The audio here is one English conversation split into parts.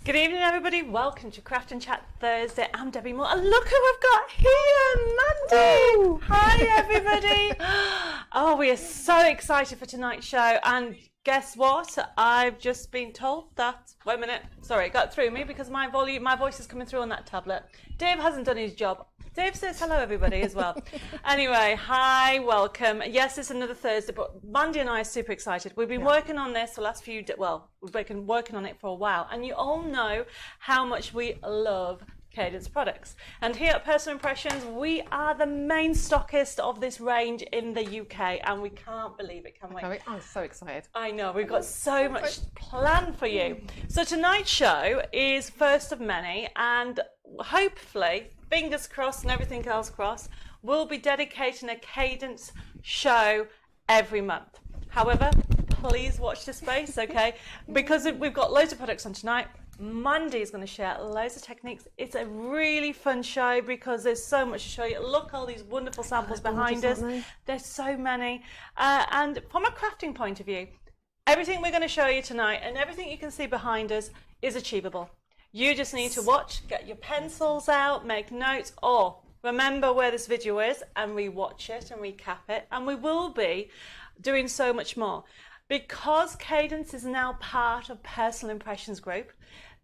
Good evening, everybody. Welcome to Craft and Chat Thursday. I'm Debbie Moore. And look who I've got here, Mandy. Hi, everybody. Oh, we are so excited for tonight's show. And guess what? I've just been told that. Wait a minute. Sorry, it got through me because my voice is coming through on that tablet. Dave hasn't done his job. Dave says hello, everybody, as well. Anyway, hi, welcome. Yes, it's another Thursday, but Mandy and I are super excited. We've been working on this the last few we've been working on it for a while, and you all know how much we love Cadence products. And here at Personal Impressions, we are the main stockist of this range in the UK, and we can't believe it, can we? I'm so excited. I know, we've got so much planned for you. So tonight's show is first of many, and hopefully, fingers crossed and everything else crossed, we'll be dedicating a Cadence show every month. However, please watch this space, okay? Because we've got loads of products on tonight. Mandy is going to share loads of techniques. It's a really fun show because there's so much to show you. Look, all these wonderful samples behind us. There's so many. And from a crafting point of view, everything we're going to show you tonight and everything you can see behind us is achievable. You just need to watch, get your pencils out, make notes, or remember where this video is and re-watch it and recap it. And we will be doing so much more. Because Cadence is now part of Personal Impressions Group,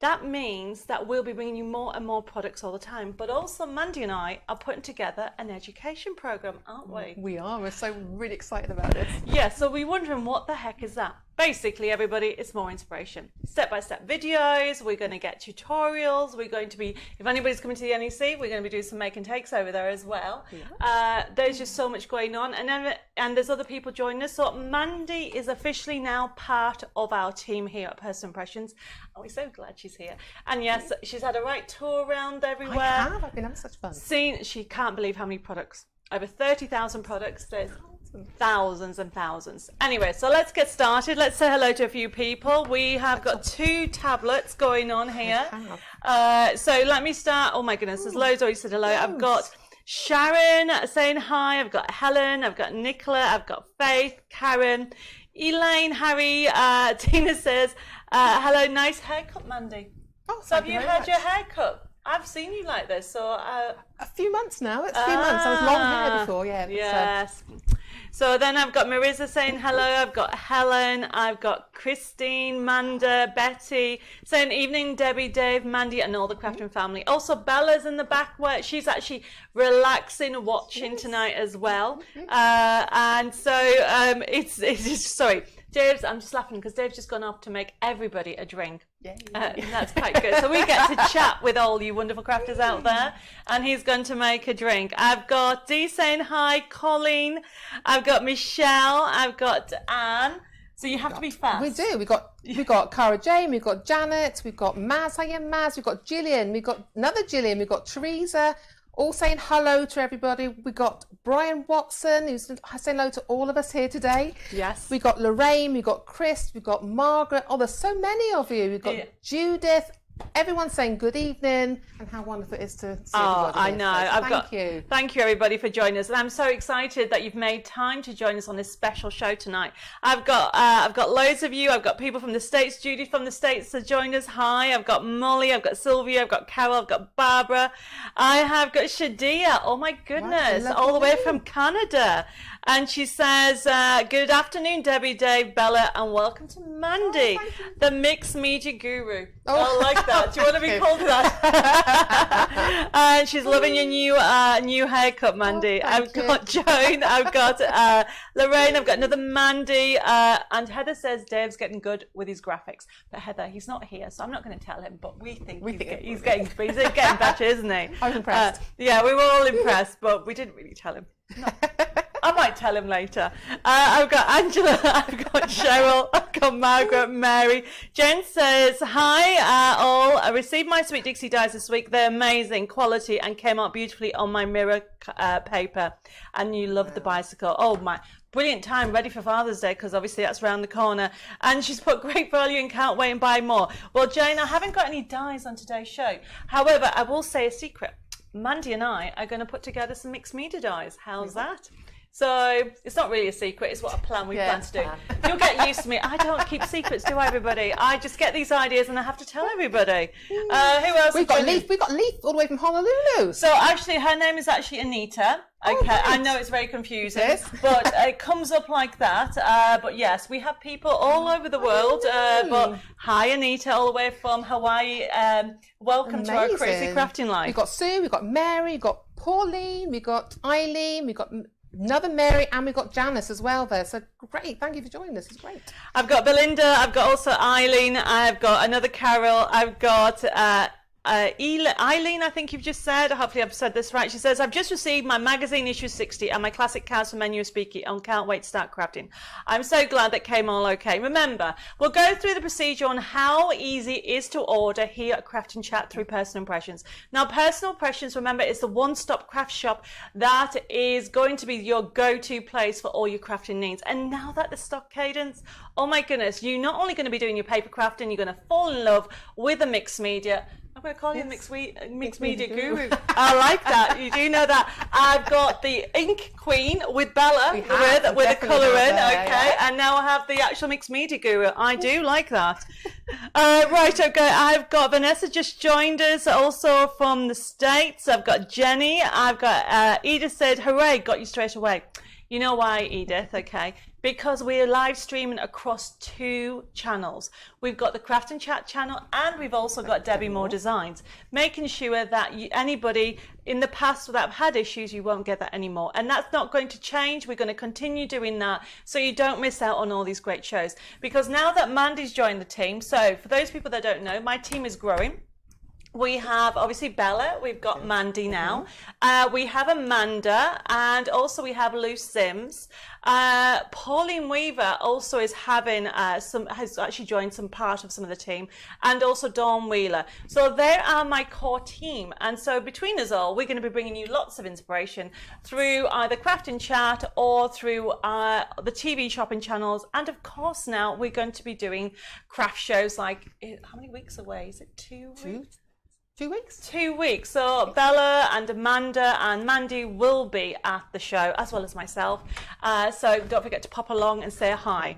that means that we'll be bringing you more and more products all the time. But also, Mandy and I are putting together an education program, aren't we? We are. We're so really excited about this. Yeah, so we're wondering what the heck is that? Basically, everybody, it's more inspiration. Step-by-step videos, we're going to get tutorials, we're going to be, if anybody's coming to the NEC, we're going to be doing some make and takes over there as well. Yeah. There's just so much going on, and there's other people joining us. So Mandy is officially now part of our team here at Personal Impressions, and we're so glad she's here. And yes, she's had a right tour around everywhere. I have, I've been having such fun. She can't believe how many products. Over 30,000 products. There's thousands and thousands. Anyway, so let's get started. Let's say hello to a few people. We have got 2 tablets going on here. So let me start. Oh my goodness, there's loads already said hello. I've got Sharon saying hi. I've got Helen. I've got Nicola. I've got Faith, Karen, Elaine, Harry. Tina says hello. Nice haircut, Mandy. Oh, so have you had your haircut? I've seen you like this, so a few months now. It's a few months. I was long hair before, yeah. Yes. So then I've got Marissa saying hello. I've got Helen. I've got Christine, Manda, Betty saying evening, Debbie, Dave, Mandy, and all the crafting family. Also, Bella's in the back where she's actually relaxing, watching tonight as well. And so it's just sorry. I'm just laughing because Dave's just gone off to make everybody a drink. That's quite good. So we get to chat with all you wonderful crafters out there, and he's going to make a drink. I've got Dee saying hi, Colleen. I've got Michelle. I've got Anne. So you have to be fast. We do. We've got Cara Jane. We've got Janet. We've got Maz. Hiya, Maz. We've got Gillian. We've got another Gillian. We've got Teresa. All saying hello to everybody. We got Brian Watson, who's saying hello to all of us here today. Yes. We got Lorraine, we got Chris, we got Margaret. Oh, there's so many of you. We've got Judith. Everyone's saying good evening and how wonderful it is to see everybody. I know. So thank you everybody for joining us, and I'm so excited that you've made time to join us on this special show tonight. I've got loads of you. I've got people from the States. Judy from the States to join us. Hi. I've got Molly. I've got Sylvia. I've got Carol. I've got Barbara. I have got Shadia. Oh my goodness, wow, all the way from Canada. And she says, good afternoon, Debbie, Dave, Bella, and welcome to Mandy, the mixed media guru. I like that. Do you want to be called that? And she's loving your new haircut, Mandy. I've got Joan, I've got Lorraine, I've got another Mandy, and Heather says Dave's getting good with his graphics. But Heather, he's not here, so I'm not going to tell him, but we think he's getting better, isn't he? I was impressed. Yeah, we were all impressed, but we didn't really tell him. No. I might tell him later. I've got Angela, I've got Cheryl, I've got Margaret, Mary. Jen says, hi all. I received my Sweet Dixie dies this week. They're amazing quality and came out beautifully on my mirror paper. And you love the bicycle. Oh my, brilliant time, ready for Father's Day, because obviously that's around the corner. And she's put great value and can't wait and buy more. Well, Jane, I haven't got any dies on today's show. However, I will say a secret. Mandy and I are going to put together some mixed media dies. How's that? So it's not really a secret. It's what a plan we plan to do. You'll get used to me. I don't keep secrets, do I, everybody? I just get these ideas and I have to tell everybody. Who else? We've got Leaf all the way from Honolulu. So actually, her name is actually Anita. Okay, right. I know it's very confusing, but it comes up like that. But yes, we have people all over the world. But hi, Anita, all the way from Hawaii. Welcome to our crazy crafting life. We've got Sue, we've got Mary, we've got Pauline, we've got Eileen, we've got another Mary, and we've got Janice as well there. So great, thank you for joining us. It's great. I've got Belinda, I've got also Eileen, I've got another Carol, I've got Eileen, I think you've just said. Hopefully I've said this right. She says, I've just received my magazine issue 60 and my classic cards from Menu Speaky and can't wait to start crafting. I'm so glad that came all okay. Remember, we'll go through the procedure on how easy it is to order here at Craft and Chat through Personal Impressions. Now, Personal Impressions, remember, it's the one-stop craft shop that is going to be your go-to place for all your crafting needs. And now that the stock Cadence, oh my goodness, you're not only going to be doing your paper crafting, you're going to fall in love with the mixed media. I'm going to call you mixed media guru. I like that. You do know that. I've got the Ink Queen with Bella with the colouring, okay, and now I have the actual mixed media guru. I do like that. Right, okay. I've got Vanessa just joined us, also from the States. I've got Jenny. I've got Edith said, "Hooray! Got you straight away." You know why, Edith? Okay. Because we're live streaming across 2 channels. We've got the Craft and Chat channel and we've also got Debbie Moore Designs, making sure that anybody in the past that have had issues, you won't get that anymore. And that's not going to change. We're going to continue doing that so you don't miss out on all these great shows. Because now that Mandy's joined the team, so for those people that don't know, my team is growing. We have obviously Bella, we've got Mandy now, we have Amanda, and also we have Lou Sims. Pauline Weaver also is having has actually joined some part of some of the team, and also Dawn Wheeler. So they are my core team, and so between us all, we're going to be bringing you lots of inspiration through either Craft and Chat or through the TV shopping channels, and of course now we're going to be doing craft shows. Like, how many weeks away? Is it 2 weeks? 2 weeks? 2 weeks. So Bella and Amanda and Mandy will be at the show, as well as myself. So don't forget to pop along and say hi.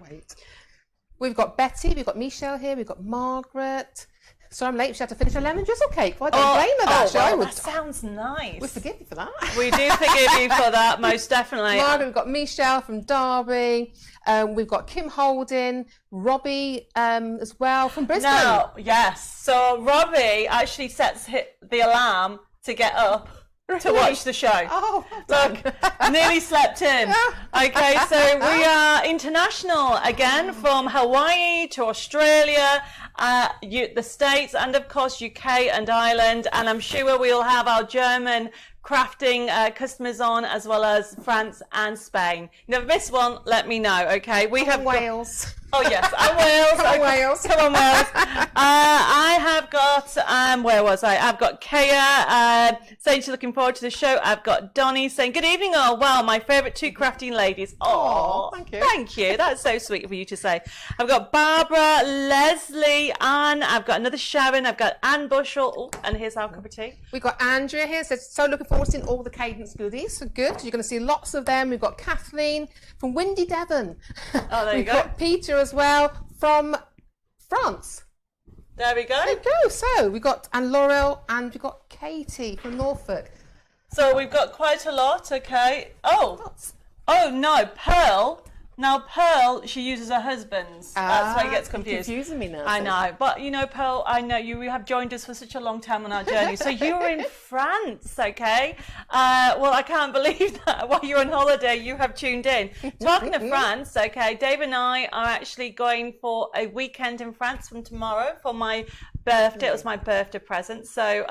We've got Betty, we've got Michelle here, we've got Margaret. So I'm late, she had to finish a lemon drizzle cake. Well, I don't blame her that. Well, that sounds nice. We forgive you for that. We do forgive you for that, most definitely. Margaret, we've got Michelle from Derby. We've got Kim Holden, Robbie as well from Brisbane. No, yes. So Robbie actually sets the alarm to get up to watch the show. Oh, look, nearly slept in. Okay, so we are international again, from Hawaii to Australia, the States, and of course UK and Ireland, and I'm sure we'll have our German crafting customers on, as well as France and Spain. Never miss one, let me know, okay? We have Wales. Oh yes, and Wales. Come on, Wales. Come on, Wales. I have got, where was I? I've got Kaya saying she's looking forward to the show. I've got Donnie saying, good evening, oh wow, my favourite 2 crafting ladies. Oh, thank you. Thank you. That's so sweet of you to say. I've got Barbara, Leslie, Anne. I've got another Sharon. I've got Anne Bushell. Oh, and here's our cup of tea. We've got Andrea here. So looking forward to seeing all the Cadence goodies. So good, because you're going to see lots of them. We've got Kathleen from Windy Devon. Oh, there you go. We've got Peter as well from France. There we go. There you go. So we've got Laurel, and we've got Katie from Norfolk. So we've got quite a lot, okay. Oh no, Pearl. Now Pearl, she uses her husband's. That's why he gets confused. Confusing me now. I know, but you know, Pearl, I know you have joined us for such a long time on our journey. So you were in France, okay? Well, I can't believe that while you're on holiday, you have tuned in. Talking of France, okay, Dave and I are actually going for a weekend in France from tomorrow for my birthday. It was my birthday present. So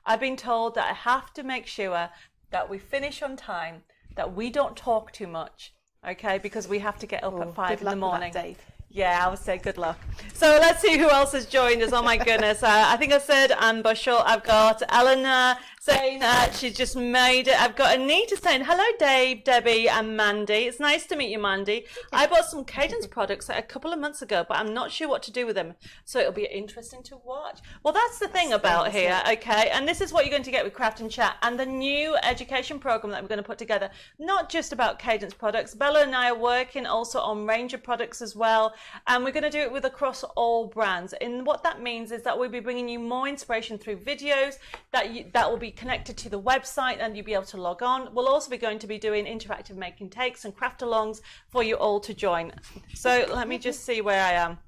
I've been told that I have to make sure that we finish on time, that we don't talk too much. Okay, because we have to get up at 5 in the morning. Dave. Yeah, I would say good luck. So let's see who else has joined us. Oh my goodness. I think I said Anne Bushell. I've got Eleanor saying she's just made it. I've got Anita saying, hello Dave, Debbie and Mandy. It's nice to meet you, Mandy. I bought some Cadence products a couple of months ago, but I'm not sure what to do with them. So it'll be interesting to watch. Well, that's the thing about here, okay? And this is what you're going to get with Craft and Chat and the new education program that we're going to put together. Not just about Cadence products. Bella and I are working also on range of products as well. And we're going to do it with across all brands. And what that means is that we'll be bringing you more inspiration through videos that will be connected to the website and you'll be able to log on. We'll also be going to be doing interactive making takes and craft alongs for you all to join. So let me just see where I am.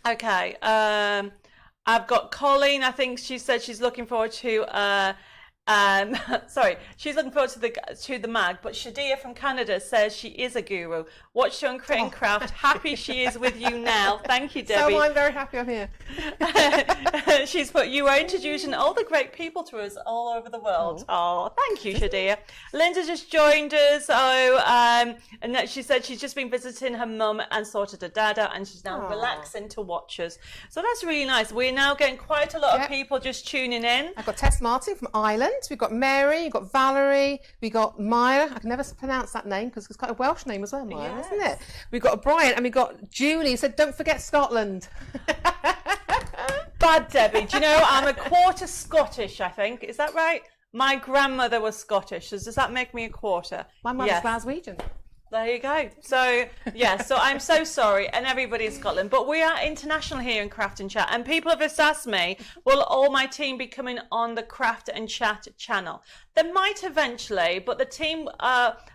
Okay, I've got Colleen. I think she said she's looking forward to sorry, she's looking forward to the mag, but Shadia from Canada says she is a guru. Watched her on Crit and Craft. Happy she is with you now. Thank you, Debbie. So I'm very happy I'm here. She's put, you are introducing all the great people to us all over the world. Oh, thank you, Shadia. Linda just joined us. And she said she's just been visiting her mum and sorted her dad out, and she's now relaxing to watch us. So that's really nice. We're now getting quite a lot of people just tuning in. I've got Tess Martin from Ireland. We've got Mary, we've got Valerie, we got Maya. I can never pronounce that name because it's quite a Welsh name as well, Maya, isn't it? We've got Brian and we've got Julie who said, don't forget Scotland. Bad Debbie. Do you know, I'm a quarter Scottish, I think. Is that right? My grandmother was Scottish. So does that make me a quarter? My mum's Glaswegian. There you go. So, yeah, so I'm so sorry, and everybody in Scotland, but we are international here in Craft and Chat, and people have just asked me, will all my team be coming on the Craft and Chat channel? They might eventually, but the team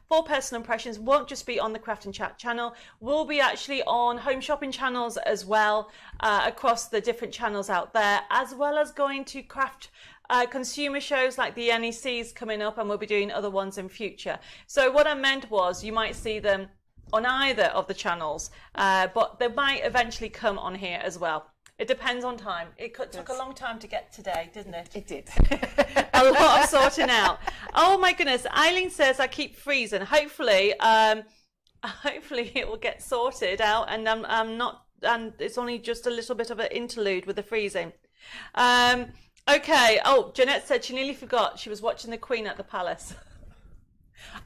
for Personal Impressions won't just be on the Craft and Chat channel. We'll be actually on home shopping channels as well, across the different channels out there, as well as going to craft consumer shows like the NEC's coming up, and we'll be doing other ones in future. So what I meant was you might see them on either of the channels, but they might eventually come on here as well. It depends on time. It took a long time to get today, didn't it? It did. A lot of sorting out. Oh my goodness. Eileen says I keep freezing. Hopefully it will get sorted out, and I'm not, and it's only just a little bit of an interlude with the freezing. Okay. Oh, Jeanette said she nearly forgot she was watching the Queen at the Palace.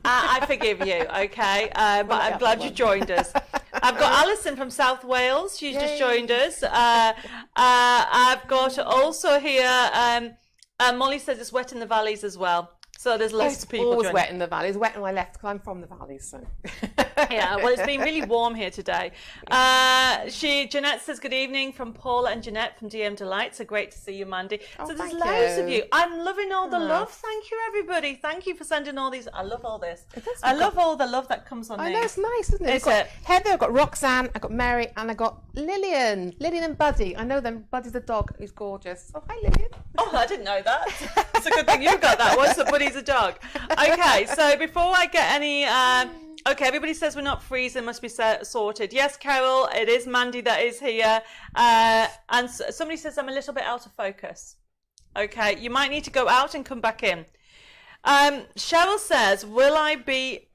I forgive you, okay? But I'm glad you joined us. I've got Alison from South Wales. She's just joined us. I've got also here, Molly says it's wet in the valleys as well. So there's lots of people always wet in the valleys. Wet when I left because I'm from the valleys. So. Yeah, well, it's been really warm here today. Jeanette says good evening from Paula and Jeanette from DM Delight. So great to see you, Mandy. So there's loads of you. I'm loving all the love. Thank you, everybody. Thank you for sending all these. I love all this. I love all the love that comes on these. I know, it's nice, isn't it? I've got Heather, I've got Roxanne, I've got Mary, and I've got Lillian. Lillian and Buddy. I know them. Buddy's the dog who's gorgeous. Oh, hi, Lillian. Oh, I didn't know that. It's a good thing you got that one. So Buddy's a dog. Okay, so before I get any... okay, everybody says we're not freezing, must be sorted. Yes, Carol, it is Mandy that is here. And somebody says I'm a little bit out of focus. Okay, you might need to go out and come back in. Cheryl says, will I be...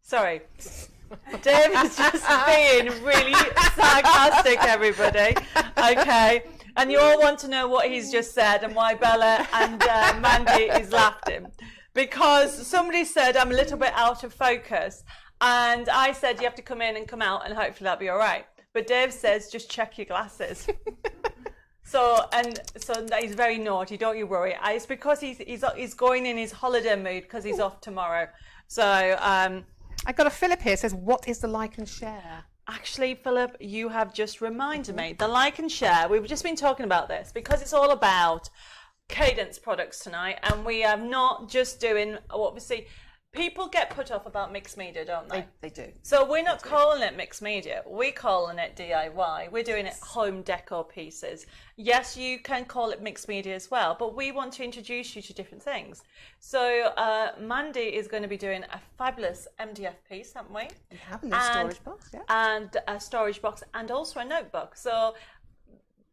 Sorry. Dave is just being really sarcastic, everybody. Okay. And you all want to know what he's just said and why Bella and Mandy is laughing. Because somebody said I'm a little bit out of focus. And I said you have to come in and come out and hopefully that'll be all right. But Dave says just check your glasses. So he's very naughty, don't you worry. It's because he's going in his holiday mood because he's off tomorrow. So I got a Philip here says, what is the like and share? Actually, Philip, you have just reminded me. The like and share, we've just been talking about this because it's all about Cadence products tonight, and we are not just doing, obviously, people get put off about mixed media, don't they? They do. So we're not calling it mixed media, we're calling it DIY. We're doing it home decor pieces. Yes, you can call it mixed media as well, but we want to introduce you to different things. So Mandy is going to be doing a fabulous MDF piece, haven't we? We have a storage box, yeah. And a storage box and also a notebook. So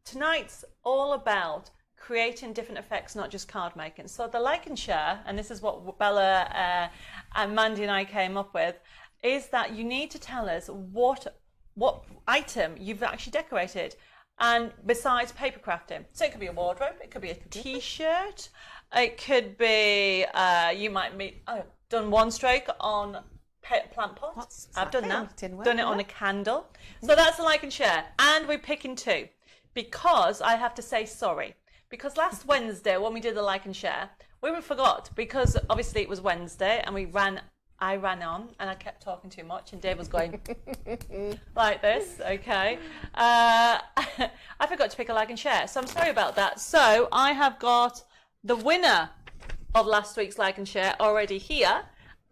tonight's all about creating different effects, not just card making. So the like and share, and this is what Bella and Mandy and I came up with, is that you need to tell us what item you've actually decorated. And besides paper crafting, so it could be a wardrobe, it could be a t-shirt, it could be, you might done one stroke on plant pots. I've done that. Done it on a candle. So that's the like and share. And we're picking two because I have to say sorry. Because last Wednesday when we did the like and share, we forgot because obviously it was Wednesday and I ran on and I kept talking too much and Dave was going like this, okay. I forgot to pick a like and share. So I'm sorry about that. So I have got the winner of last week's like and share already here.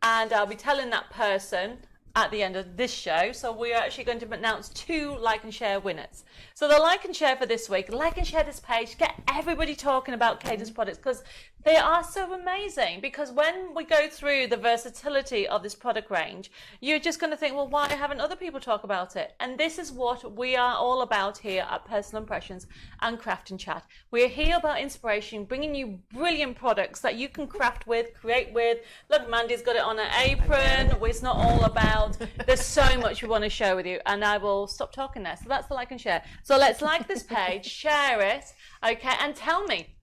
And I'll be telling that person at the end of this show. So we are actually going to announce two like and share winners. So the like and share for this week, like and share this page, get everybody talking about Cadence products because they are so amazing. Because when we go through the versatility of this product range, you're just going to think, well, why haven't other people talk about it? And this is what we are all about here at Personal Impressions and Craft and Chat. We're here about inspiration, bringing you brilliant products that you can craft with, create with. Look, Mandy's got it on her apron. It's not all about, there's so much we want to share with you. And I will stop talking there. So that's the like and share. So let's like this page, share it, okay, and tell me,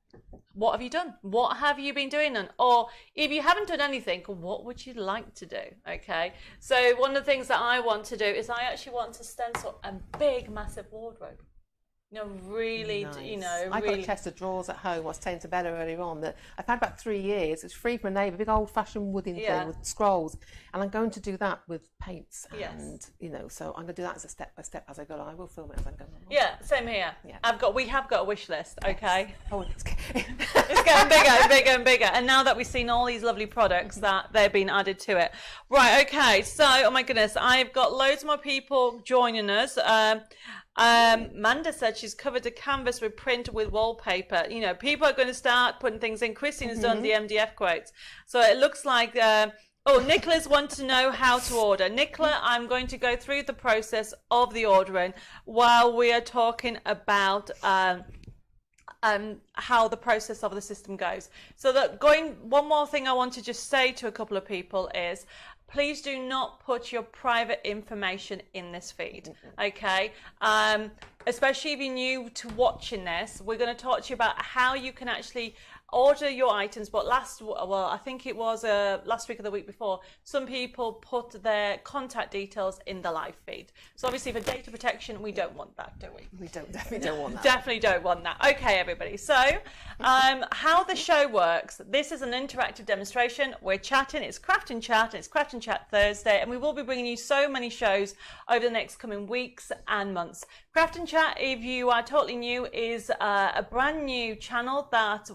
what have you done? What have you been doing? Or if you haven't done anything, what would you like to do? Okay. So one of the things that I want to do is I actually want to stencil a big, massive wardrobe. Really, nice. I've got a chest of drawers at home. I was saying to Bella earlier on that I've had about 3 years. It's free from a neighbour, big old-fashioned wooden thing with scrolls, and I'm going to do that with paints. And so I'm going to do that as a step by step as I go. I will film it as I go. Yeah, same here. Yeah. We have got a wish list. Okay. Oh, it's getting bigger and bigger and bigger. And now that we've seen all these lovely products that they've been added to it, right? Okay. So, oh my goodness, I've got loads more people joining us. Manda said she's covered the canvas with print with wallpaper. People are going to start putting things in. Christina's done the MDF quotes. So it looks like, Nicola's want to know how to order. Nicola, I'm going to go through the process of the ordering while we are talking about how the process of the system goes. So one more thing I want to just say to a couple of people is, please do not put your private information in this feed, okay? Especially if you're new to watching this, we're going to talk to you about how you can actually order your items. But I think it was last week or the week before, some people put their contact details in the live feed. So obviously for data protection, we don't want that, do we? We definitely don't want that. Definitely don't want that. Okay, everybody. So how the show works, this is an interactive demonstration. We're chatting. It's Craft and Chat. It's Craft and Chat Thursday. And we will be bringing you so many shows over the next coming weeks and months. Craft and Chat, if you are totally new, is a brand new channel that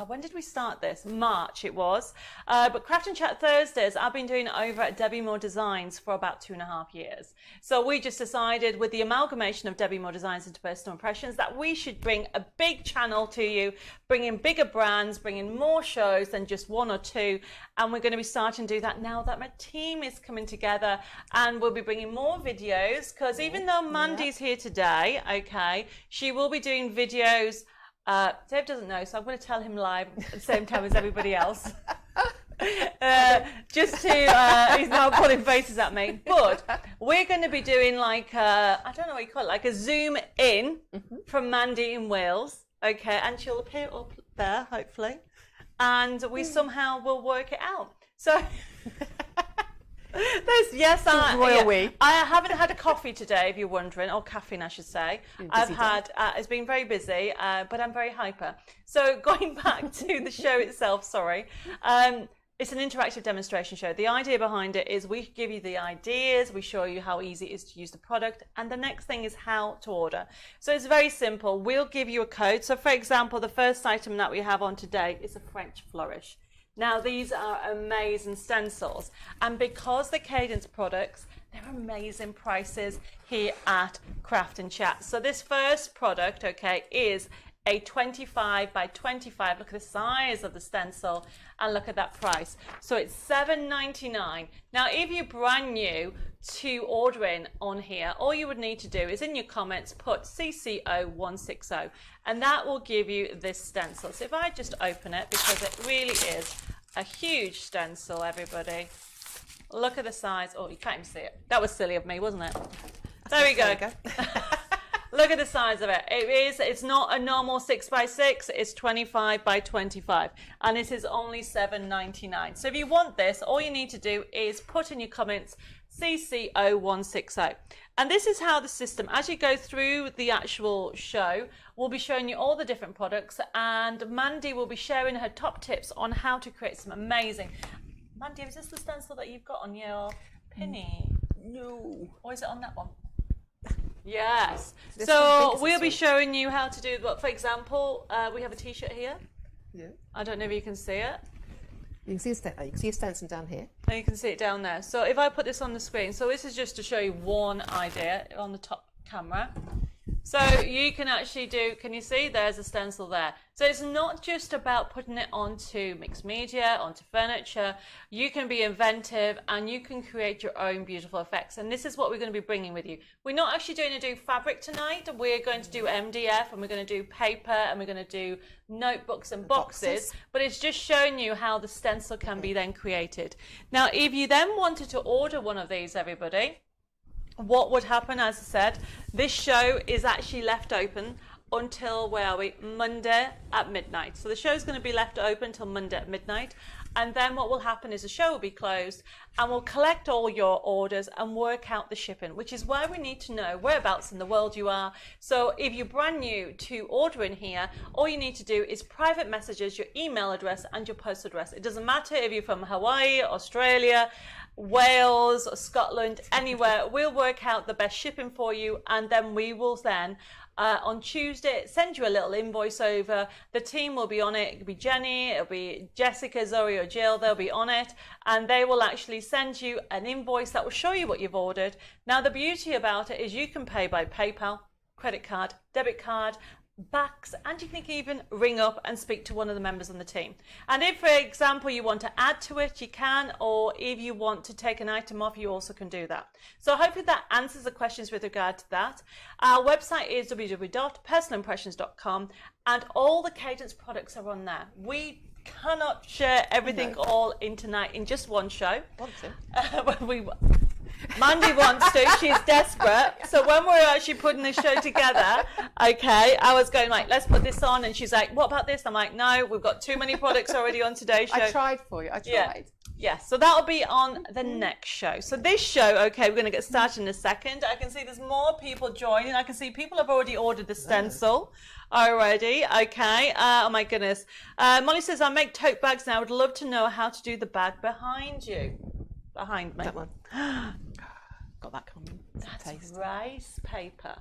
when did we start this? March it was. But Craft and Chat Thursdays I've been doing over at Debbie Moore Designs for about 2.5 years. So we just decided with the amalgamation of Debbie Moore Designs into Personal Impressions that we should bring a big channel to you, bring in bigger brands, bring in more shows than just one or two. And we're going to be starting to do that now that my team is coming together, and we'll be bringing more videos because even though Mandy's here today, okay, she will be doing videos. Dave doesn't know, so I'm going to tell him live at the same time as everybody else. He's now pulling faces at me. But we're going to be doing like, I don't know what you call it, like a zoom in from Mandy in Wales. Okay, and she'll appear up there, hopefully. And we somehow will work it out. So... I haven't had a coffee today, if you're wondering, or caffeine, I should say. It's been very busy, but I'm very hyper. So going back to the show itself, sorry. It's an interactive demonstration show. The idea behind it is we give you the ideas, we show you how easy it is to use the product, and the next thing is how to order. So it's very simple. We'll give you a code. So for example, the first item that we have on today is a French flourish. Now, these are amazing stencils, and because they're Cadence products, they're amazing prices here at Craft and Chat. So this first product, okay, is a 25 by 25. Look at the size of the stencil and look at that price. So it's $7.99. Now, if you're brand new to ordering on here, all you would need to do is in your comments put CCO160, and that will give you this stencil. So if I just open it, because it really is a huge stencil, everybody. Look at the size. Oh, you can't even see it. That was silly of me, wasn't it? There we go. Look at the size of it. It's not a normal 6x6, it's 25 by 25. And it is only $7.99. So if you want this, all you need to do is put in your comments CC0160. And this is how the system, as you go through the actual show, we'll be showing you all the different products, and Mandy will be sharing her top tips on how to create some amazing. Mandy, is this the stencil that you've got on your pinny? No. Or is it on that one? Yes. So we'll be showing you how to do, for example, we have a t-shirt here. Yeah. I don't know if you can see it. You can see a stencil down here. And you can see it down there. So if I put this on the screen, so this is just to show you one idea on the top camera. So you can actually do, can you see there's a stencil there? So it's not just about putting it onto mixed media, onto furniture. You can be inventive and you can create your own beautiful effects. And this is what we're going to be bringing with you. We're not actually going to do fabric tonight. We're going to do MDF, and we're going to do paper, and we're going to do notebooks and boxes. But it's just showing you how the stencil can be then created. Now, if you then wanted to order one of these, everybody, what would happen, as I said, this show is actually left open until, where are we, Monday at midnight. So the show is going to be left open until Monday at midnight. And then what will happen is the show will be closed, and we'll collect all your orders and work out the shipping, which is why we need to know whereabouts in the world you are. So if you're brand new to ordering here, all you need to do is private messages, your email address and your post address. It doesn't matter if you're from Hawaii, Australia, Wales, Scotland, anywhere. We'll work out the best shipping for you, and then we will then on Tuesday send you a little invoice over. The team will be on it. It'll be Jenny, it'll be Jessica, Zoe or Jill. They'll be on it, and they will actually send you an invoice that will show you what you've ordered. Now the beauty about it is you can pay by PayPal, credit card, debit card, backs, and you can even ring up and speak to one of the members on the team. And if, for example, you want to add to it, you can, or if you want to take an item off, you also can do that. So hopefully that answers the questions with regard to that. Our website is www.personalimpressions.com, and all the Cadence products are on there. We cannot share everything all in tonight in just one show. Want to? Mandy wants to, she's desperate. So when we're actually putting this show together, okay, I was going like, let's put this on, and she's like, what about this? I'm like, no, we've got too many products already on today's show. I tried for you, I tried. Yes, so that'll be on the next show. So this show, okay, we're going to get started in a second. I can see there's more people joining. I can see people have already ordered the stencil already, okay. Oh my goodness. Molly says, I make tote bags now. I would love to know how to do the bag behind you. Behind me. That one. Got that coming. That's rice paper.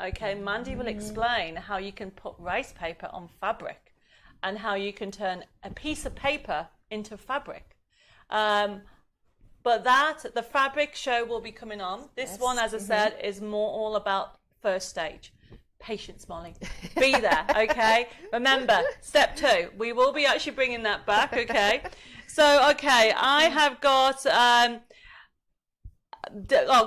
Okay, Mandy will explain how you can put rice paper on fabric and how you can turn a piece of paper into fabric. But the fabric show will be coming on. This one, as I said, is more all about first stage. Patience, Molly. Be there, okay? Remember, step 2. We will be actually bringing that back, okay? So, okay, I have got...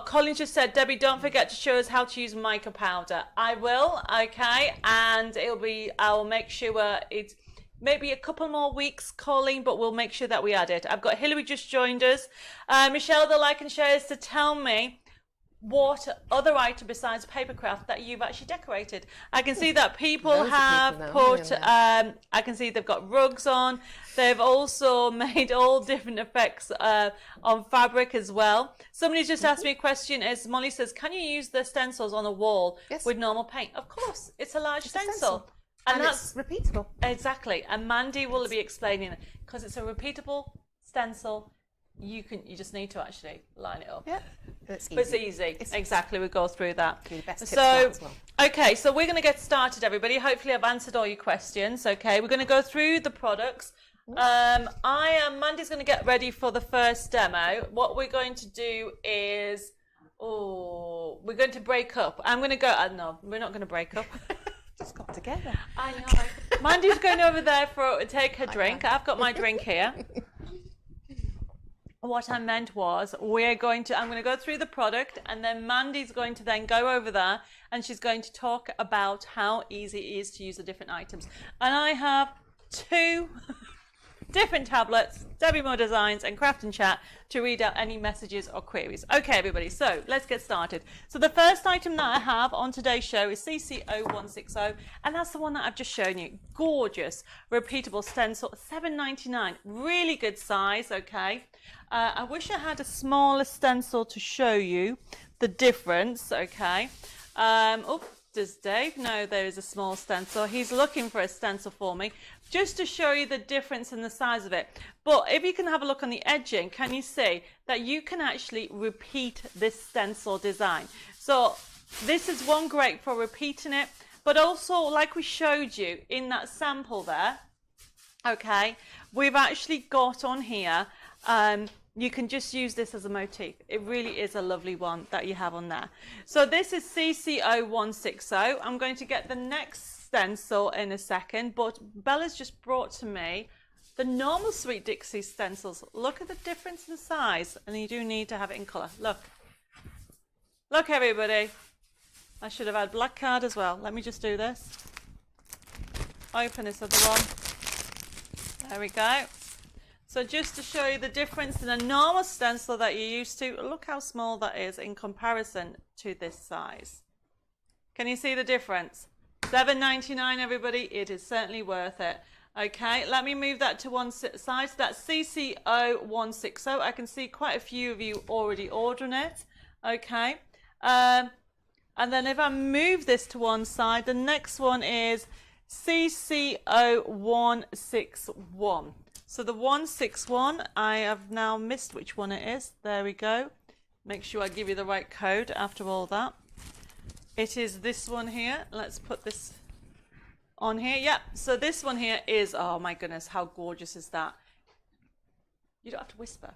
Colin just said, Debbie, don't forget to show us how to use mica powder. I will, okay, and I'll make sure it's maybe a couple more weeks, Colleen, but we'll make sure that we add it. I've got Hillary just joined us. Michelle, the like and share is to tell me what other item besides papercraft that you've actually decorated. I can see that people have put, I can see they've got rugs on. They've also made all different effects on fabric as well. Somebody's just asked me a question, as Molly says, can you use the stencils on a wall with normal paint? Of course, it's a large stencil. And that's repeatable. Exactly. And Mandy will be explaining it, because it's a repeatable stencil. You just need to actually line it up. Yeah, it's easy. But it's easy. Exactly, we'll go through that. So, okay, so we're going to get started, everybody. Hopefully I've answered all your questions. Okay, we're going to go through the products. Mandy's going to get ready for the first demo. What we're going to do is, we're going to break up. I'm going to go, no, we're not going to break up. Just got together. I know. Mandy's going over there to take her drink. I've got my drink here. What I meant was I'm going to go through the product, and then Mandy's going to then go over there and she's going to talk about how easy it is to use the different items. And I have 2 different tablets, Debbie Moore Designs and Craft and Chat to read out any messages or queries. Okay, everybody, so let's get started. So the first item that I have on today's show is CC0160, and that's the one that I've just shown you. Gorgeous, repeatable stencil, $7.99, really good size, okay. I wish I had a smaller stencil to show you the difference, okay. Does Dave know there is a small stencil? He's looking for a stencil for me, just to show you the difference in the size of it. But if you can have a look on the edging, can you see that you can actually repeat this stencil design? So this is one great for repeating it, but also like we showed you in that sample there, okay, we've actually got on here, you can just use this as a motif. It really is a lovely one that you have on there. So this is CC0160. I'm going to get the next stencil in a second, but Bella's just brought to me the normal Sweet Dixie stencils. Look at the difference in size, and you do need to have it in colour. Look. Look, everybody. I should have had black card as well. Let me just do this. Open this other one. There we go. So just to show you the difference in a normal stencil that you're used to, look how small that is in comparison to this size. Can you see the difference? $7.99, everybody. It is certainly worth it. Okay, let me move that to one side. So that's CC0160. I can see quite a few of you already ordering it. Okay. And then if I move this to one side, the next one is CC0161. So the 161, I have now missed which one it is. There we go. Make sure I give you the right code after all that. It is this one here. Let's put this on here. Yep. So this one here is, oh my goodness, how gorgeous is that? You don't have to whisper.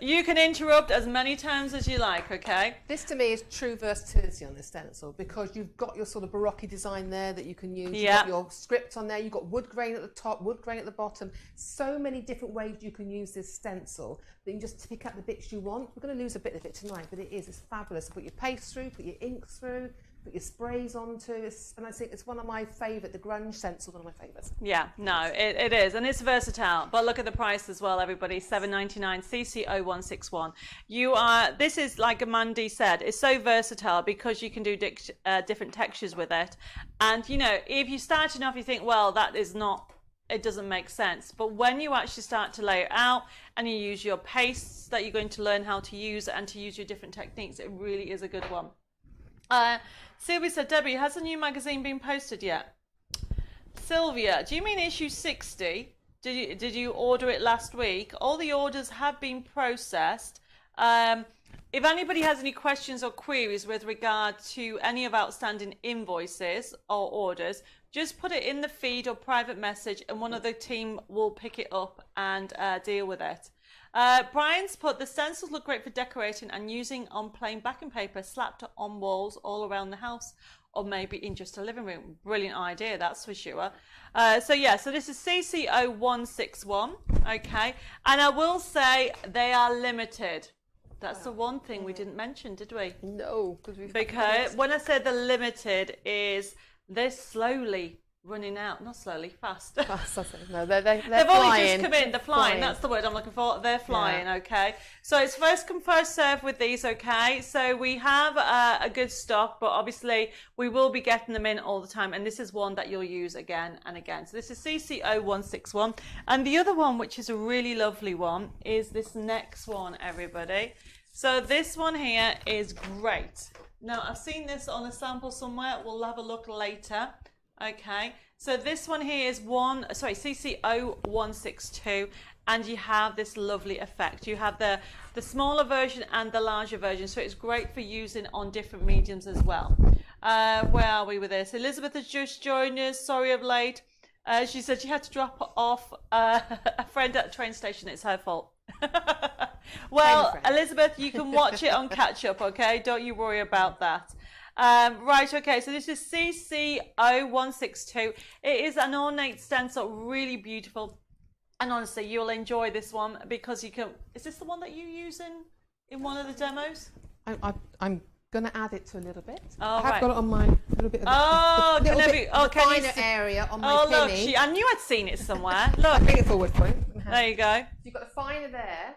You can interrupt as many times as you like, okay? This to me is true versatility on this stencil, because you've got your sort of Baroque design there that you can use. You've got your script on there, you've got wood grain at the top, wood grain at the bottom. So many different ways you can use this stencil that you can just pick out the bits you want. We're going to lose a bit of it tonight, but it's fabulous. Put your paste through, put your ink through, put your sprays onto, and I think it's one of my favourite, the Grunge Stencil, one of my favourites. Yeah, no, it is, and it's versatile. But look at the price as well, everybody. $7.99, CC0161. This is, like Mandy said, it's so versatile because you can do different textures with it. And, you know, if you're starting off, you think, well, it doesn't make sense. But when you actually start to lay it out and you use your pastes that you're going to learn how to use and to use your different techniques, it really is a good one. Sylvia said, Debbie, has a new magazine been posted yet? Sylvia, do you mean issue 60? Did you order it last week? All the orders have been processed. If anybody has any questions or queries with regard to any of outstanding invoices or orders, just put it in the feed or private message and one of the team will pick it up and deal with it. Brian's put, the stencils look great for decorating and using on plain backing paper slapped on walls all around the house, or maybe in just a living room. Brilliant idea, that's for sure. So this is CC0161, okay, and I will say they are limited. That's the one thing we didn't mention, did we? No, because when I said the limited is they're slowly running out, not slowly, fast. No, they're They've flying. only just come in, they're flying. That's the word I'm looking for. They're flying, okay. So it's first come, first serve with these, okay. So we have a good stock, but obviously we will be getting them in all the time. And this is one that you'll use again and again. So this is CC0161. And the other one, which is a really lovely one, is this next one, everybody. So this one here is great. Now, I've seen this on a sample somewhere. We'll have a look later. Okay, so this one here is CC0162, and you have this lovely effect. You have the smaller version and the larger version, so it's great for using on different mediums as well. Where are we with this? Elizabeth has just joined us. Sorry I'm late. She said she had to drop off a friend at the train station. It's her fault. Well, Elizabeth, you can watch it on catch up, okay? Don't you worry about that. Right, okay, so this is CC0162. It is an ornate stencil, really beautiful. And honestly, you'll enjoy this one because you can... Is this the one that you use in one of the demos? I'm Gonna add it to a little bit. Oh, I have right. got it on my little bit of Oh, the, little can bit, I be, the finer area on my oh, look, penny. I knew I'd seen it somewhere. Look, Bring it forward for you. there you go. You've got the finer there.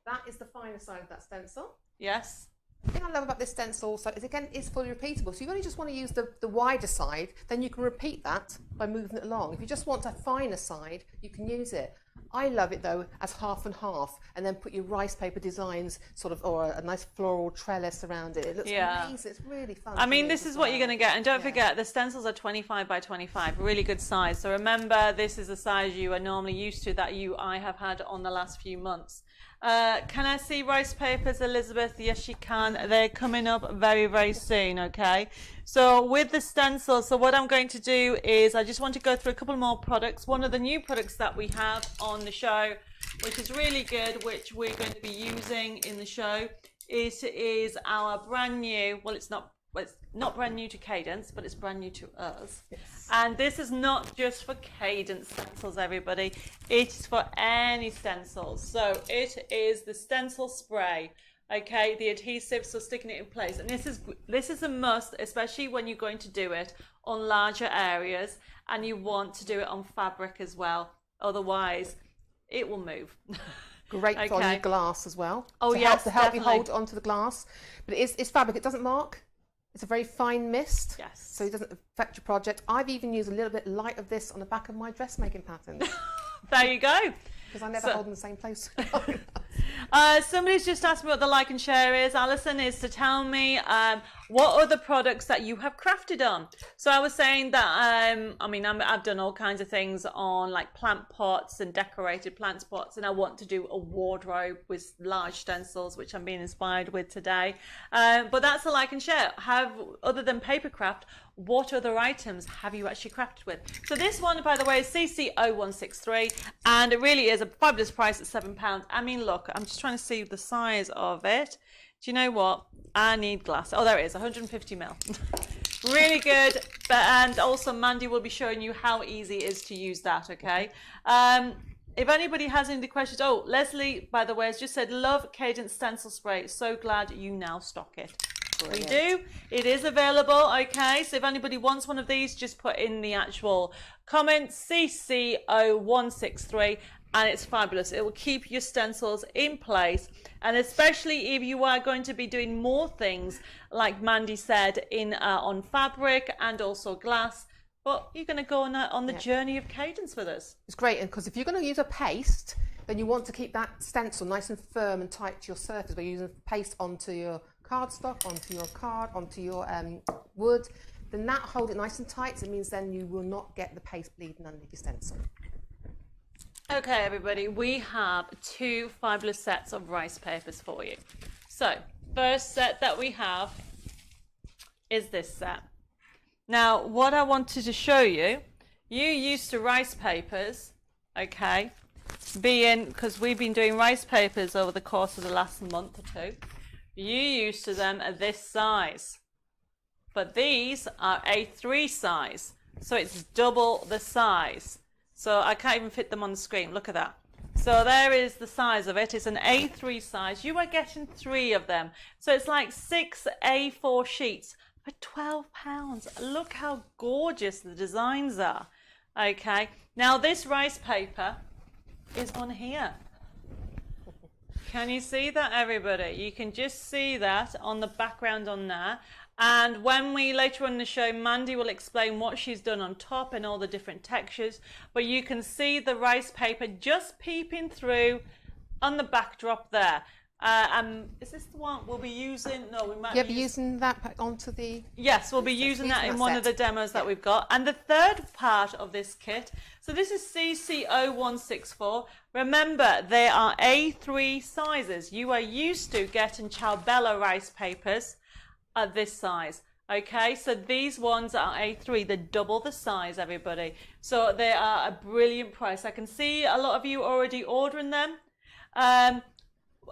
That is the finer side of that stencil. Yes. The thing I love about this stencil also is, again, it's fully repeatable. So you only just want to use the wider side, then you can repeat that by moving it along. If you just want a finer side, you can use it. I love it though as half and half, and then put your rice paper designs sort of, or a nice floral trellis around it. It looks amazing. It's really fun. I mean, this is what you're going to get. And don't forget, the stencils are 25 by 25, really good size. So remember, this is the size you are normally used to, that I have had on the last few months. Can I see rice papers, Elizabeth? Yes, you can. They're coming up very, very soon, okay? So with the stencil, so what I'm going to do is I just want to go through a couple more products. One of the new products that we have on the show, which is really good, which we're going to be using in the show, is our brand new, well, it's not brand new to Cadence, but it's brand new to us. Yes. And this is not just for Cadence stencils, everybody. It's for any stencils. So it is the Stencil Spray. Okay, the adhesive, so sticking it in place. And this is a must, especially when you're going to do it on larger areas and you want to do it on fabric as well. Otherwise, it will move. Great okay. on your glass as well. Oh, yes, to help you definitely. hold onto the glass. But it's fabric, it doesn't mark. It's a very fine mist, yes. So it doesn't affect your project. I've even used a little bit light of this on the back of my dressmaking patterns. There you go. Because I never hold in the same place. Somebody's just asked me what the like and share is. Alison is to tell me what other products that you have crafted on. So I was saying that, I mean, I've done all kinds of things on like plant pots and decorated plant pots, and I want to do a wardrobe with large stencils, which I'm being inspired with today. But that's a like and share. Other than paper craft, what other items have you actually crafted with? So this one, by the way, is CC0163, and it really is a fabulous price at £7. I mean, look, I'm just trying to see the size of it. Do you know what? I need glass. Oh, there it is, 150ml. Really good. And also Mandy will be showing you how easy it is to use that, okay? If anybody has any questions, oh, Leslie, by the way, has just said, love Cadence Stencil Spray. So glad you now stock it. Brilliant. We do. It is available, okay? So if anybody wants one of these, just put in the actual comments, CC0163, and it's fabulous. It will keep your stencils in place, and especially if you are going to be doing more things, like Mandy said, on fabric and also glass. But you're going to go on the journey of Cadence with us. It's great, because if you're going to use a paste, then you want to keep that stencil nice and firm and tight to your surface by using paste onto your cardstock, onto your card, onto your wood. Then that hold it nice and tight, so it means then you will not get the paste bleeding under your stencil. Okay, everybody, we have two fabulous sets of rice papers for you. So, first set that we have is this set. Now, what I wanted to show you, you used to rice papers, okay, because we've been doing rice papers over the course of the last month or two. You used to them at this size, but these are A3 size, so it's double the size. So I can't even fit them on the screen. Look at that. So there is the size of it. It's an A3 size. You are getting 3 of them. So it's like 6 A4 sheets for £12. Look how gorgeous the designs are. Okay. Now this rice paper is on here. Can you see that, everybody? You can just see that on the background on there. And when we later on in the show, Mandy will explain what she's done on top and all the different textures. But you can see the rice paper just peeping through on the backdrop there. Is this the one we'll be using? No, we might be using that onto the... Yes, we'll be using that in one of the demos that we've got. And the third part of this kit, so this is CC0164. Remember, they are A3 sizes. You are used to getting Ciaobella rice papers at this size. Okay, so these ones are A3. They're double the size, everybody. So they are a brilliant price. I can see a lot of you already ordering them.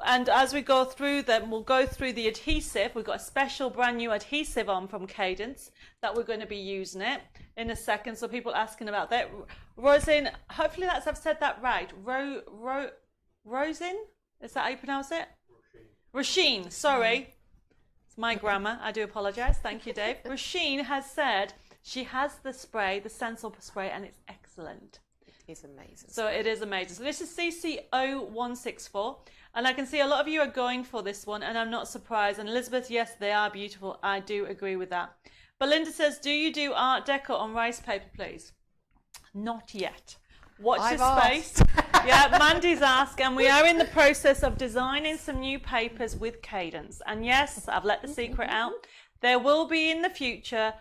And as we go through them, we'll go through the adhesive. We've got a special brand new adhesive on from Cadence that we're going to be using it in a second. So people asking about that. Rosin, hopefully I've said that right. Rosin? Is that how you pronounce it? Roisin, sorry. It's my grammar. I do apologise. Thank you, Dave. Rasheen has said she has the spray, the Stencil Spray, and it's excellent. It's amazing. So it is amazing. So this is CC0164. And I can see a lot of you are going for this one, and I'm not surprised. And Elizabeth, yes, they are beautiful. I do agree with that. Belinda says, do you do Art Deco on rice paper, please? Not yet. Watch this space. Yeah, Mandy's asked, and we are in the process of designing some new papers with Cadence. And yes, I've let the secret out. There will be in the future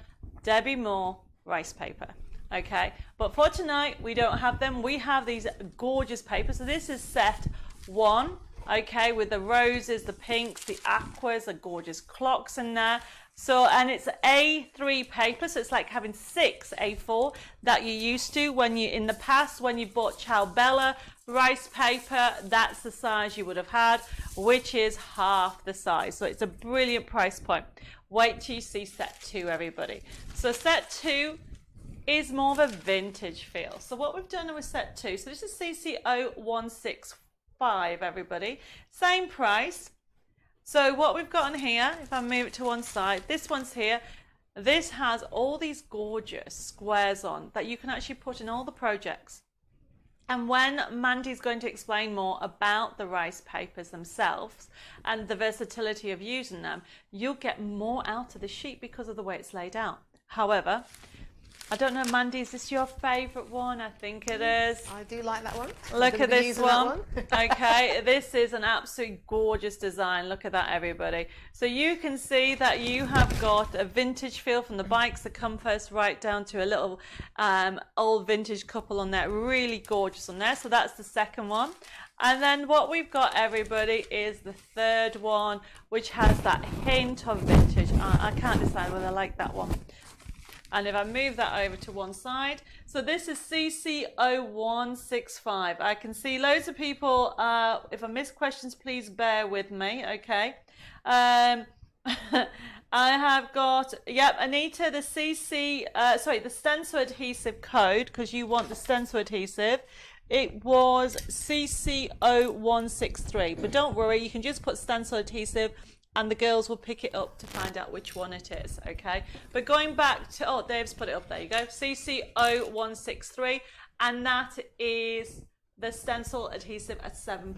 Debbie Moore rice paper. Okay, but for tonight, we don't have them. We have these gorgeous papers. So this is set 1, okay, with the roses, the pinks, the aquas, the gorgeous clocks in there. So, and it's A3 paper, so it's like having 6 A4 that you used to when you, in the past, when you bought Ciao Bella rice paper, that's the size you would have had, which is half the size. So it's a brilliant price point. Wait till you see set 2, everybody. So set 2 is more of a vintage feel. So what we've done with set 2, so this is CC0165, everybody. Same price. So what we've got on here, if I move it to one side, this one's here. This has all these gorgeous squares on that you can actually put in all the projects. And when Mandy's going to explain more about the rice papers themselves and the versatility of using them, you'll get more out of the sheet because of the way it's laid out. However, I don't know, Mandy, is this your favourite one? I think it is. I do like that one. Look at this one. Okay, this is an absolutely gorgeous design. Look at that, everybody. So you can see that you have got a vintage feel from the bikes that come first right down to a little old vintage couple on there. Really gorgeous on there. So that's the second one. And then what we've got, everybody, is the third one, which has that hint of vintage. I can't decide whether I like that one. And if I move that over to one side, so this is CC0165. I can see loads of people, if I miss questions, please bear with me, okay? I have got, yep, Anita, the the stencil adhesive code, because you want the stencil adhesive. It was CC0163, but don't worry, you can just put stencil adhesive and the girls will pick it up to find out which one it is, okay? But going back to, oh, Dave's put it up, there you go, CC0163, and that is the stencil adhesive at £7.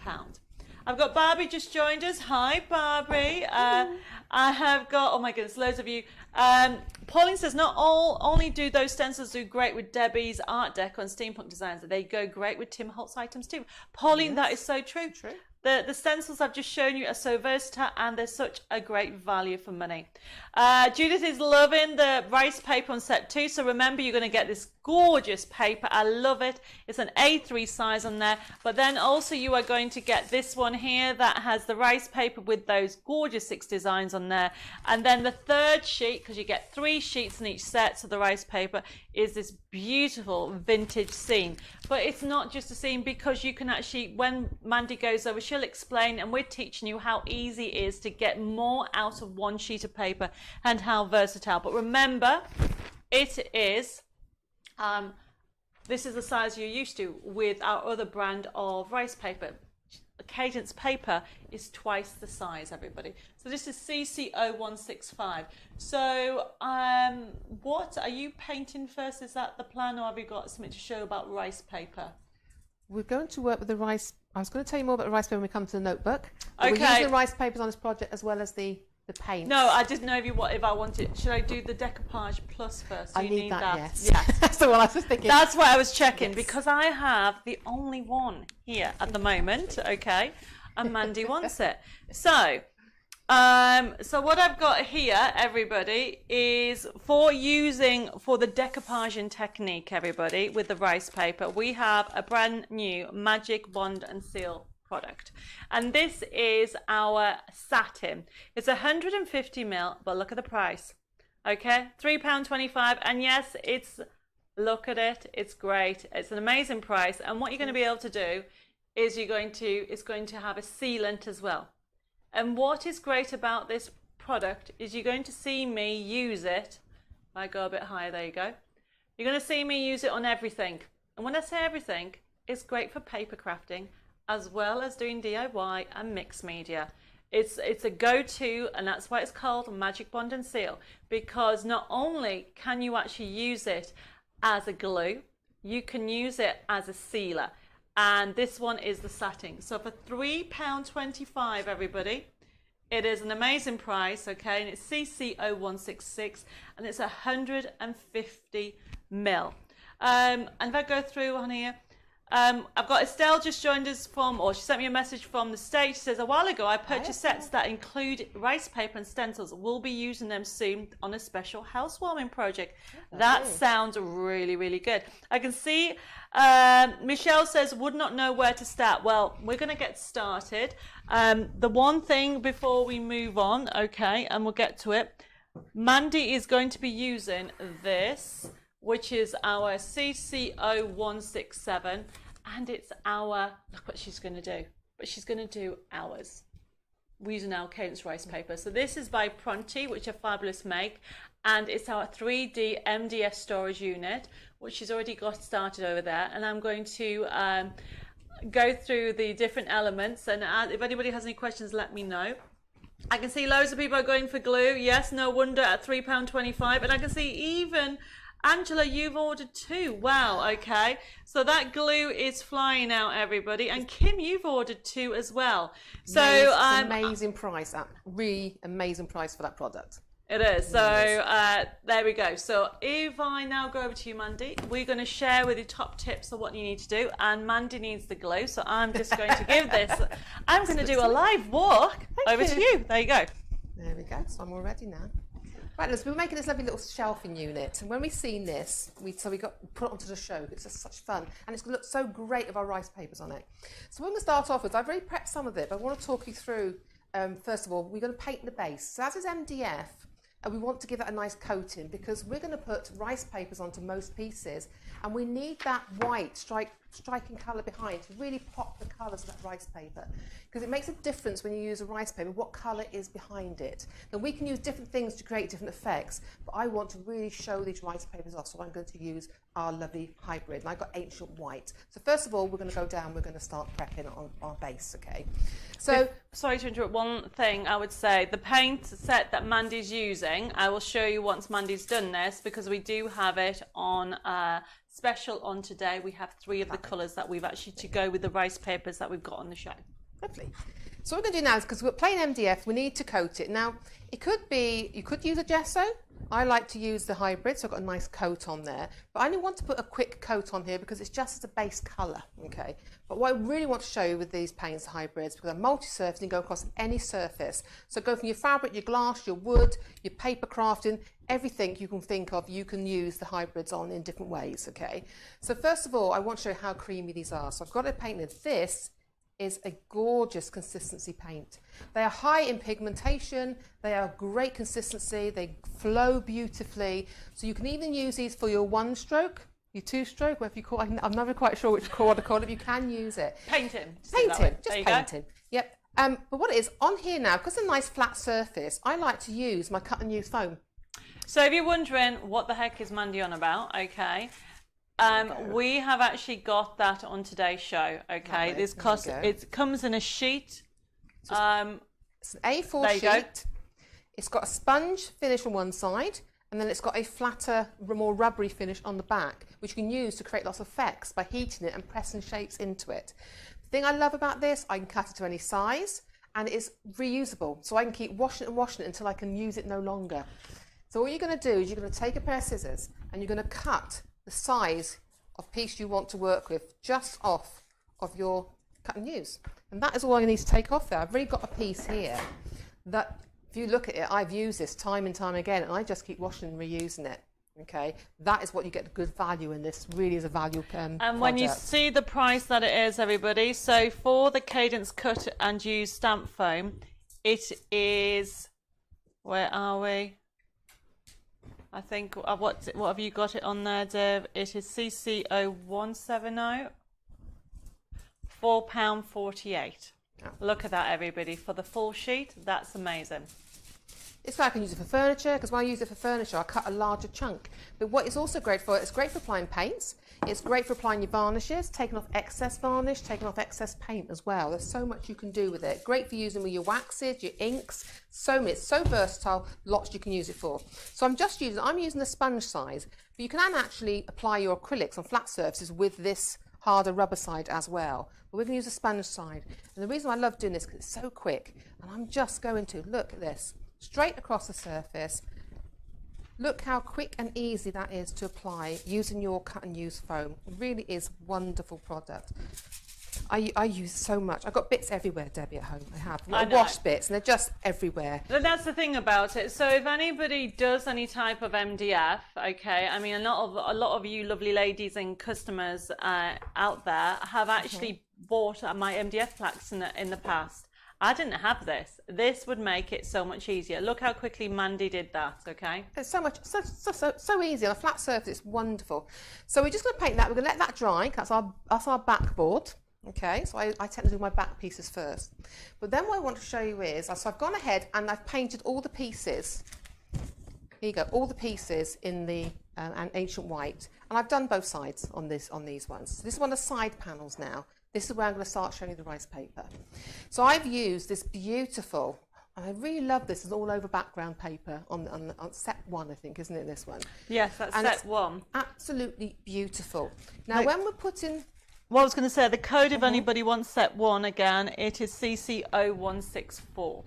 I've got Barbie just joined us. Hi, Barbie. I have got, oh my goodness, loads of you. Pauline says, not only do those stencils do great with Debbie's Art Deco and steampunk designs, they go great with Tim Holtz items too. Pauline, yes. That is so true. The stencils I've just shown you are so versatile and they're such a great value for money. Judith is loving the rice paper on set 2. So remember, you're going to get this gorgeous paper. I love it. It's an A3 size on there. But then also you are going to get this one here that has the rice paper with those gorgeous 6 designs on there. And then the third sheet, because you get 3 sheets in each set, so the rice paper is this beautiful vintage scene. But it's not just a scene, because you can actually, when Mandy goes over, she'll explain, and we're teaching you how easy it is to get more out of one sheet of paper and how versatile. But remember, it is this is the size you're used to with our other brand of rice paper. Cadence paper is twice the size, everybody. So this is CC0165. So what are you painting first? Is that the plan, or have you got something to show about rice paper? We're going to work with the rice. I was going to tell you more about the rice paper when we come to the notebook. Okay. We're using the rice papers on this project as well as the paint. No, I didn't know if I wanted. Should I do the decoupage plus first? I need that. Yes. Yeah. That's the one I was just thinking. That's what I was checking, yes. Because I have the only one here at the moment. Okay, and Mandy wants it. So, so what I've got here, everybody, is for the decoupaging technique, everybody, with the rice paper. We have a brand new Magic Wand and Seal product, and this is our satin. It's 150 ml, but look at the price. Okay, £3.25, and yes, look at it, it's great. It's an amazing price, and what you're going to be able to do is it's going to have a sealant as well. And what is great about this product is you're going to see me use it. If I go a bit higher, there you go. You're going to see me use it on everything. And when I say everything, it's great for paper crafting, as well as doing DIY and mixed media. It's a go-to, and that's why it's called Magic Bond and Seal, because not only can you actually use it as a glue, you can use it as a sealer. And this one is the satin. So for £3.25, everybody, it is an amazing price, okay? And it's CC0166, and it's 150 ml. And if I go through on here, I've got Estelle just joined us from, or she sent me a message from the States. She says, a while ago I purchased sets that include rice paper and stencils. We'll be using them soon on a special housewarming project. That sounds really, really good. I can see Michelle says, would not know where to start. Well, we're going to get started. The one thing before we move on, okay, and we'll get to it, Mandy is going to be using this, which is our CC0167, and it's our, look what she's going to do, but she's going to do ours. We're using our Cadence rice paper. So this is by Pronti, which are fabulous make, and it's our 3D Mdf Storage Unit, which she's already got started over there, and I'm going to go through the different elements, and if anybody has any questions, let me know. I can see loads of people are going for glue. Yes, no wonder, at £3.25, and I can see even Angela, you've ordered 2. Wow, okay. So that glue is flying out, everybody. And Kim, you've ordered 2 as well. So amazing price, really amazing price for that product. It is. So there we go. So if I now go over to you, Mandy, we're going to share with you top tips of what you need to do. And Mandy needs the glue, so I'm just going to give this. I'm going to do a live walk over to you. There you go. There we go. So I'm all ready now. Right, we're making this lovely little shelving unit, and when we seen this, we got put it onto the show. It's just such fun, and it's going to look so great with our rice papers on it. So we're going to start off with, I've already prepped some of it, but I want to talk you through, first of all, we're going to paint the base. So as is MDF, and we want to give it a nice coating, because we're going to put rice papers onto most pieces, and we need that white striking colour behind to really pop the colours of that rice paper, because it makes a difference when you use a rice paper what colour is behind it. Now we can use different things to create different effects, but I want to really show these rice papers off, so I'm going to use our lovely hybrid, and I've got ancient white. So first of all, we're going to go down, we're going to start prepping on our base, okay? So sorry to interrupt, one thing I would say, the paint set that Mandy's using, I will show you once Mandy's done this, because we do have it on special on today. We have 3 of the colours that we've actually to go with the rice papers that we've got on the show. Lovely. So what we're going to do now is, because we're plain MDF, we need to coat it. Now, it could be, you could use a gesso. I like to use the hybrid, so I've got a nice coat on there. But I only want to put a quick coat on here because it's just a base colour, okay? But what I really want to show you with these paints, the hybrids, because they're multi-surface and go across any surface. So go from your fabric, your glass, your wood, your paper crafting, everything you can think of, you can use the hybrids on in different ways, okay? So first of all, I want to show you how creamy these are. So I've got it painted. This is a gorgeous consistency paint. They are high in pigmentation, they are great consistency, they flow beautifully. So you can even use these for your 1-stroke, your 2-stroke, whatever you call it. I'm never quite sure which colour to call it, you can use it. Painting. Painting, just painting. Yep. But what it is, on here now, because it's a nice flat surface, I like to use my cut and use foam. So if you're wondering what the heck is Mandy on about, okay, we have actually got that on today's show, okay? This it comes in a sheet. It's an A4 sheet. It's got a sponge finish on one side, and then it's got a flatter, more rubbery finish on the back, which you can use to create lots of effects by heating it and pressing shapes into it. The thing I love about this, I can cut it to any size, and it is reusable, so I can keep washing it until I can use it no longer. So what you're going to do is you're going to take a pair of scissors, and you're going to cut the size of piece you want to work with just off of your cut and use. And that is all I need to take off there. I've already got a piece here that, if you look at it, I've used this time and time again, and I just keep washing and reusing it. Okay, that is what you get the good value in this. Really is a value and product. when you see the price that it is, everybody, so for the Cadence cut and use stamp foam, it is, where are we? I think, what have you got it on there, Dev? It is CC0170, £4.48. Oh. Look at that, everybody. For the full sheet, that's amazing. It's like I can use it for furniture, because when I use it for furniture, I cut a larger chunk. But what it's also great for, it's great for applying paints. It's great for applying your varnishes, taking off excess varnish, taking off excess paint as well. There's so much you can do with it. Great for using with your waxes, your inks, so much. It's so versatile, lots you can use it for. So I'm using the sponge size, but you can actually apply your acrylics on flat surfaces with this harder rubber side as well. But we're going to use the sponge side. And the reason I love doing this is because it's so quick. And I'm just going to, look at this, straight across the surface. Look how quick and easy that is to apply using your cut and use foam. It really is a wonderful product. I use so much. I've got bits everywhere, Debbie, at home. I have wash bits, and they're just everywhere. But that's the thing about it. So if anybody does any type of MDF, okay, I mean, a lot of you lovely ladies and customers out there have actually bought my MDF plaques in the past. I didn't have this. This would make it so much easier. Look how quickly Mandy did that, okay? It's so easy on a flat surface. It's wonderful. So we're just going to paint that. We're going to let that dry. That's our backboard. Okay, so I tend to do my back pieces first. But then what I want to show you is, so I've gone ahead and I've painted all the pieces. Here you go, all the pieces in the ancient white. And I've done both sides on these ones. So this is one of the side panels now. This is where I'm going to start showing you the rice paper. So I've used this beautiful, and I really love this, it's all over background paper on set 1, I think, isn't it, this one? Yes, that's set 1. Absolutely beautiful. Now, when we're putting... Well, I was going to say, the code, if anybody wants set 1 again, it is CC0164. So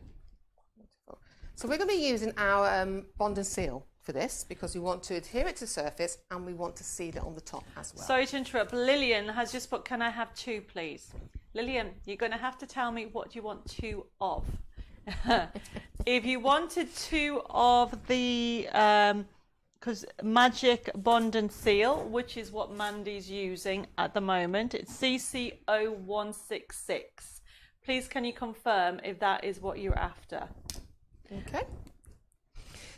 we're going to be using our bond and seal for this, because we want to adhere it to the surface and we want to seal it on the top as well. Sorry to interrupt. Lillian has just put, can I have 2, please? Lillian, you're going to have to tell me what you want 2 of. If you wanted 2 of the because Magic Bond and Seal, which is what Mandy's using at the moment, it's CC0166. Please, can you confirm if that is what you're after? Okay.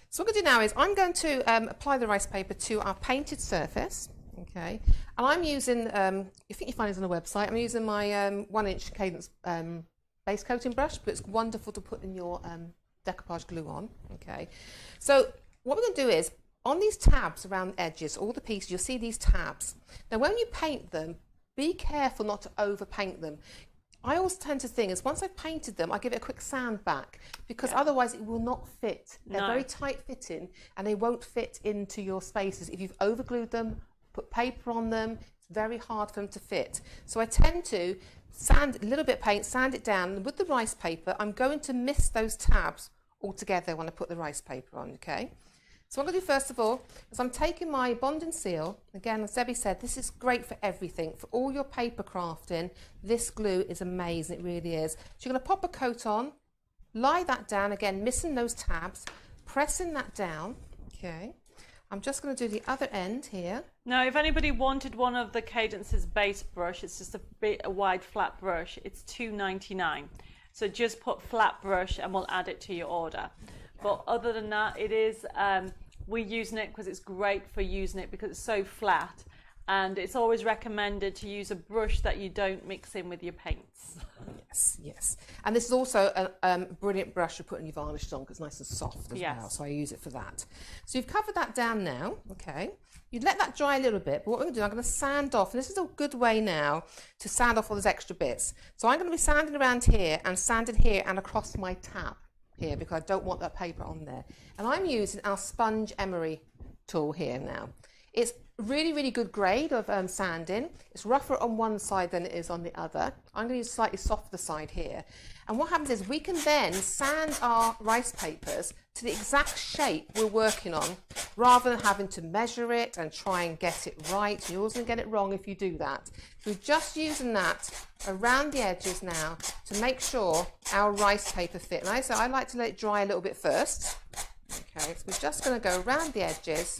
So what I'm going to do now is I'm going to apply the rice paper to our painted surface. Okay. And I'm using, I think you find this on the website, I'm using my 1-inch Cadence base coating brush, but it's wonderful to put in your decoupage glue on. Okay. So what we're going to do is, on these tabs around the edges, all the pieces, you'll see these tabs. Now, when you paint them, be careful not to overpaint them. I always tend to think is once I've painted them, I give it a quick sand back, because otherwise it will not fit. They're very tight fitting and they won't fit into your spaces. If you've overglued them, put paper on them, it's very hard for them to fit. So I tend to sand a little bit of paint, sand it down, and with the rice paper, I'm going to mist those tabs altogether when I put the rice paper on, okay? So what I'm going to do first of all is I'm taking my bond and seal. Again, as Debbie said, this is great for everything. For all your paper crafting, this glue is amazing, it really is. So you're going to pop a coat on, lie that down, again, missing those tabs, pressing that down, okay. I'm just going to do the other end here. Now, if anybody wanted one of the Cadence's base brush, it's just a wide flat brush, it's $2.99. So just put flat brush and we'll add it to your order. But other than that, it is, we're using it because it's great for using it because it's so flat. And it's always recommended to use a brush that you don't mix in with your paints. Yes, yes. And this is also a brilliant brush for putting your varnish on because it's nice and soft as well. So I use it for that. So you've covered that down now, okay. You let that dry a little bit, but what we're going to do, I'm going to sand off, and this is a good way now to sand off all those extra bits. So I'm going to be sanding around here and sanding here and across my tab here because I don't want that paper on there. And I'm using our sponge emery tool here now. It's really, really good grade of sanding. It's rougher on one side than it is on the other. I'm going to use slightly softer side here. And what happens is we can then sand our rice papers to the exact shape we're working on rather than having to measure it and try and get it right. You're always going to get it wrong if you do that. So we're just using that around the edges now to make sure our rice paper fit. And I like to let it dry a little bit first. Okay, so we're just going to go around the edges.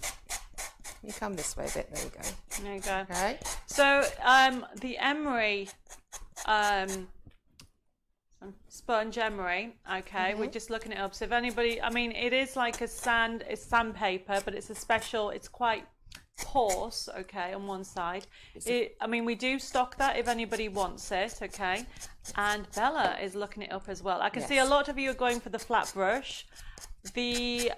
You come this way a bit, there you go. There you go. Okay. So the emery, sponge emery, okay, we're just looking it up. So if anybody, I mean, it is like it's sandpaper, but it's a special, it's quite coarse, okay, on one side. I mean, we do stock that if anybody wants it, okay. And Bella is looking it up as well. I can see a lot of you are going for the flat brush. The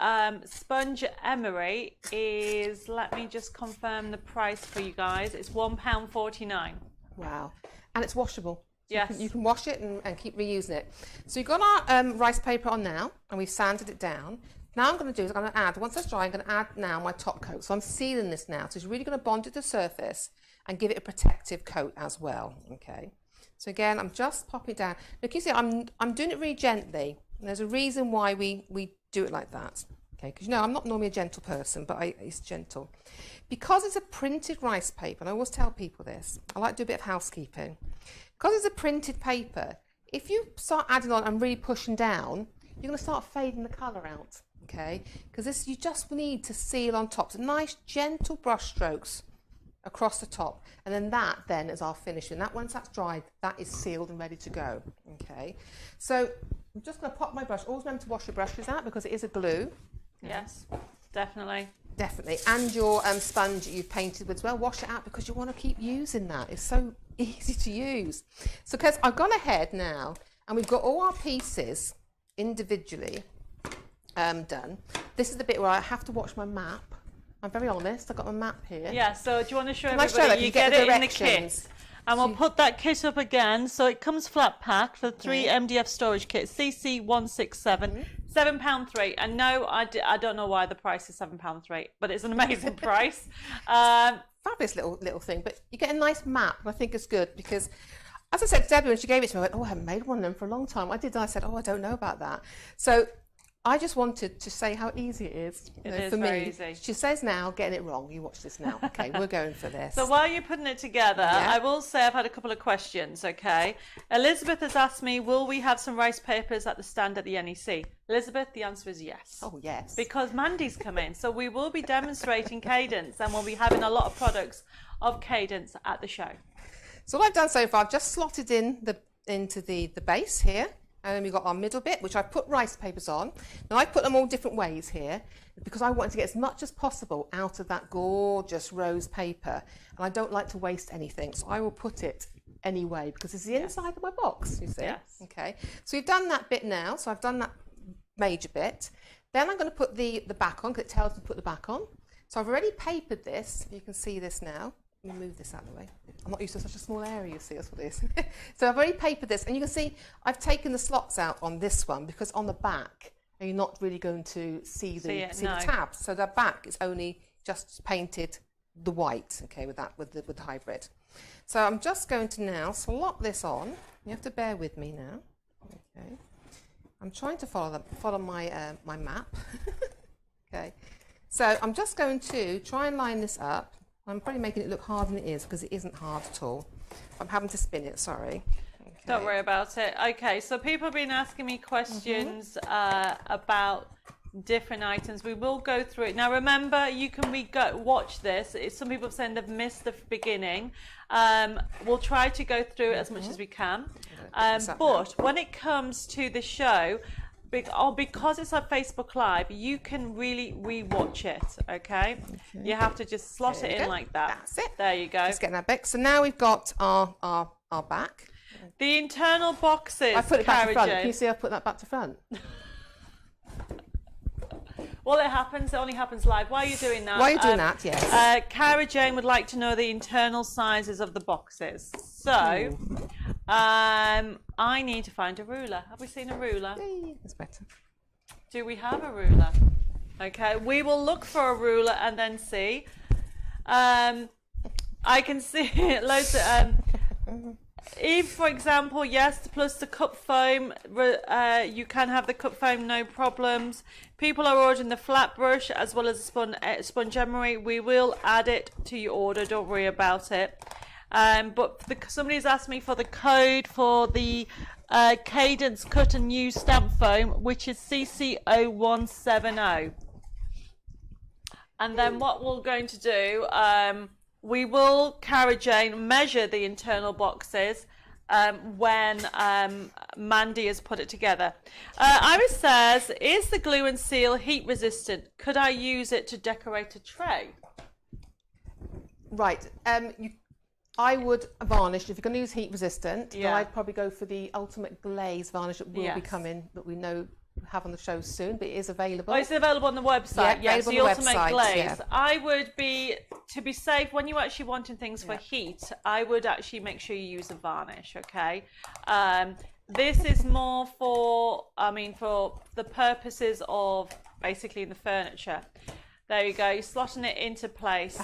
sponge emery is, let me just confirm the price for you guys. It's £1.49. Wow. And it's washable. So Yes. you can wash it and keep reusing it. So you've got our rice paper on now, and we've sanded it down. Now I'm going to do is I'm going to add, once that's dry, I'm going to add now my top coat. So I'm sealing this now. So it's really going to bond it to the surface and give it a protective coat as well. Okay. So again, I'm just popping it down. Look, you see, I'm doing it really gently. And there's a reason why we do it like that. Okay, because you know, I'm not normally a gentle person, but it's gentle. Because it's a printed rice paper, and I always tell people this, I like to do a bit of housekeeping. Because it's a printed paper, if you start adding on and really pushing down, you're going to start fading the colour out, okay? Because this, you just need to seal on top. So nice, gentle brush strokes across the top. And then that then is our finish. And that once that's dried, that is sealed and ready to go, okay? So I'm just going to pop my brush. Always remember to wash your brushes out because it is a glue. Yes, definitely. Definitely. And your sponge that you've painted with as well, wash it out because you want to keep using that. It's so easy to use. So because I've gone ahead now and we've got all our pieces individually done. This is the bit where I have to watch my map. I'm very honest, I've got my map here. Yeah, so do you want to show Can I everybody? show that? You You get get it the in the kit. directions. And we'll put that kit up again. So it comes flat packed for 3 Mdf Storage Kits, CC167, £7.3. And no, I don't know why the price is £7.3, but it's an amazing price. Fabulous little thing, but you get a nice map, and I think it's good because, as I said to Debbie when she gave it to me, I went, oh, I haven't made one of them for a long time. I did, and I said, oh, I don't know about that. So I just wanted to say how easy it is, for very me. easy. She says now, getting it wrong. You watch this now. Okay, we're going for this. So while you're putting it together, I will say I've had a couple of questions, okay? Elizabeth has asked me, will we have some rice papers at the stand at the NEC? Elizabeth, the answer is yes. Oh, yes. Because Mandy's come in. So we will be demonstrating Cadence and we'll be having a lot of products of Cadence at the show. So what I've done so far, I've just slotted into the base here. And then we've got our middle bit, which I've put rice papers on. Now I put them all different ways here because I wanted to get as much as possible out of that gorgeous rose paper. And I don't like to waste anything, so I will put it anyway because it's the inside of my box, you see. Yes. Okay, so we've done that bit now. So I've done that major bit. Then I'm going to put the back on because it tells me to put the back on. So I've already papered this. You can see this now. Let me move this out of the way. I'm not used to such a small area, you see, that's what it is. So I've already papered this, and you can see I've taken the slots out on this one because on the back, you're not really going to see the tabs. So the back is only just painted the white, okay, with the hybrid. So I'm just going to now slot this on. You have to bear with me now. Okay. I'm trying to follow my my map. Okay. So I'm just going to try and line this up. I'm probably making it look harder than it is because it isn't hard at all. I'm having to spin it, sorry. Okay. Don't worry about it. Okay, so people have been asking me questions about different items. We will go through it. Now remember, you can watch this. Some people have said they've missed the beginning. We'll try to go through it as much as we can. But when it comes to the show, because it's on Facebook Live, you can really re-watch it, okay? You have to just slot it in like that. That's it. There you go. Just getting that back. So now we've got our back. The internal boxes, I put it back to front. Jane. Can you see I put that back to front? Well, it only happens live. Why are you doing that? Why are you doing that? Yes. Cara Jane would like to know the internal sizes of the boxes. So, I need to find a ruler. Have we seen a ruler? Yay, that's better. Do we have a ruler? Okay, we will look for a ruler and then see. I can see loads of... If, for example, yes, plus the cup foam, you can have the cup foam, no problems. People are ordering the flat brush as well as the sponge emery. We will add it to your order, don't worry about it. But somebody's asked me for the code for the Cadence cut and use stamp foam, which is CC0170. And then what we're going to do... we will, Cara Jane, measure the internal boxes when Mandy has put it together. Iris says, is the glue and seal heat resistant? Could I use it to decorate a tray? Right. I would varnish, if you're going to use heat resistant, then Yeah. I'd probably go for the ultimate glaze varnish that will be coming, that we know have on the show soon, but it is available. Oh, it's available on the website. Yeah, Yes, the ultimate website, glaze. yeah. I would be, to be safe, when you're actually wanting things for heat, I would actually make sure you use a varnish, okay? This is more for, for the purposes of basically the furniture. There you go, you're slotting it into place.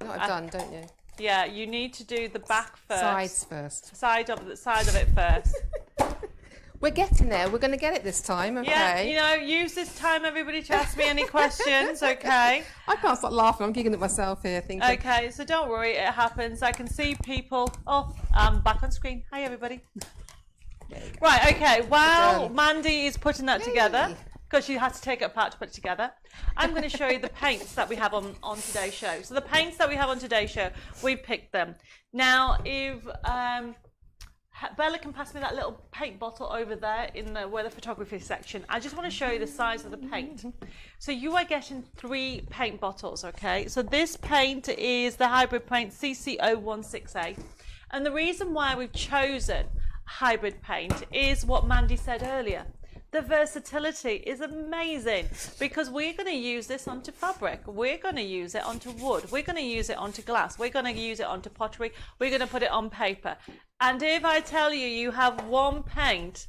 You know what I've done, don't you? Yeah, you need to do the back first. Sides first. Side of it first. We're getting there. We're going to get it this time, okay? Yeah, use this time, everybody, to ask me any questions, okay? I can't stop laughing. I'm giggling at myself here, thinking. Okay, so don't worry, it happens. I can see people. Oh, I'm back on screen. Hi, everybody. Right, okay. While Mandy is putting that together, because she had to take it apart to put it together, I'm going to show you the paints that we have on today's show. So the paints that we have on today's show, we picked them. Now, if Bella can pass me that little paint bottle over there in the weather photography section. I just want to show you the size of the paint. So you are getting 3 paint bottles, okay? So this paint is the hybrid paint CC0168. And the reason why we've chosen hybrid paint is what Mandy said earlier. The versatility is amazing because we're going to use this onto fabric, we're going to use it onto wood, we're going to use it onto glass, we're going to use it onto pottery, we're going to put it on paper. And if I tell you you have one paint,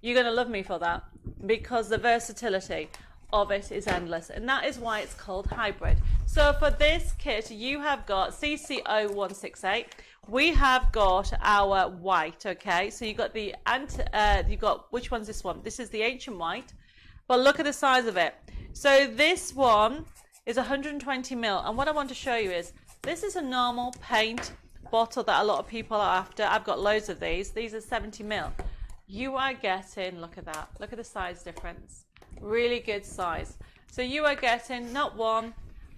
you're going to love me for that because the versatility of it is endless, and that is why it's called hybrid. So for this kit you have got CC0168. We have got our white, okay? So you got the which one's this one? This is the ancient white, but look at the size of it. So this one is 120 ml, and what I want to show you is this is a normal paint bottle that a lot of people are after. I've got loads of these. These are 70 ml. You are getting, look at that. Look at the size difference. Really good size. So you are getting not one,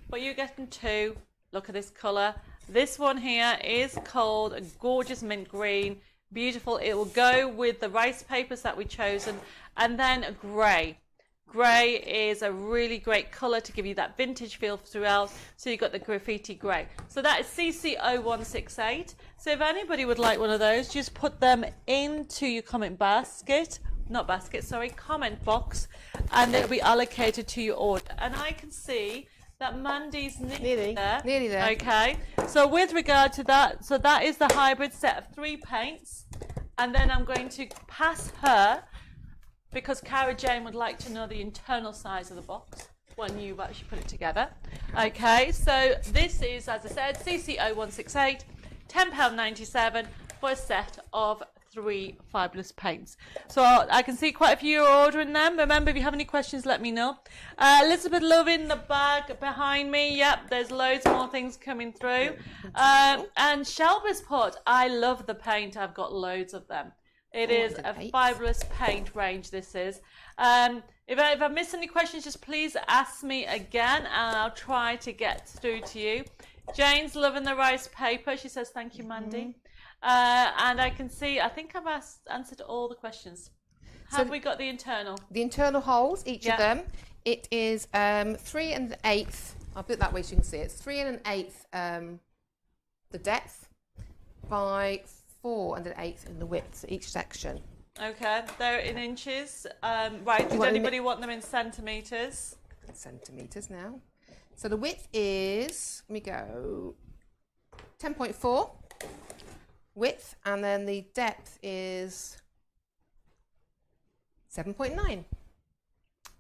but you're getting 2. Look at this color. This one here is called a gorgeous mint green, beautiful. It will go with the rice papers that we've chosen, and then a grey. Grey is a really great colour to give you that vintage feel throughout. So you've got the graffiti grey. So that is CC0168. So if anybody would like one of those, just put them into your comment box, and they'll be allocated to your order. And I can see that Mandy's nearly there. Okay, so with regard to that, so that is the hybrid set of 3 paints, and then I'm going to pass her, because Cara Jane would like to know the internal size of the box when you've actually put it together. Okay, so this is, as I said, CC0168, £10.97 for a set of 3 fabulous paints. So I can see quite a few are ordering them. Remember, if you have any questions, let me know. Elizabeth loving the bag behind me. Yep, there's loads more things coming through. And Shelby's put, I love the paint. I've got loads of them. It is a fabulous paint range, this is. If I miss any questions, just please ask me again and I'll try to get through to you. Jane's loving the rice paper. She says, thank you, Mandy. And I can see, I think I've answered all the questions. Have we got the internal? The internal holes, each of them. It is 3 1/8. I'll put it that way so you can see it. It's 3 1/8 the depth by 4 1/8 in the width, each section. Okay, they're in inches. Right, does anybody want them in centimetres? Centimetres now. So the width is, let me go, 10.4 width, and then the depth is 7.9.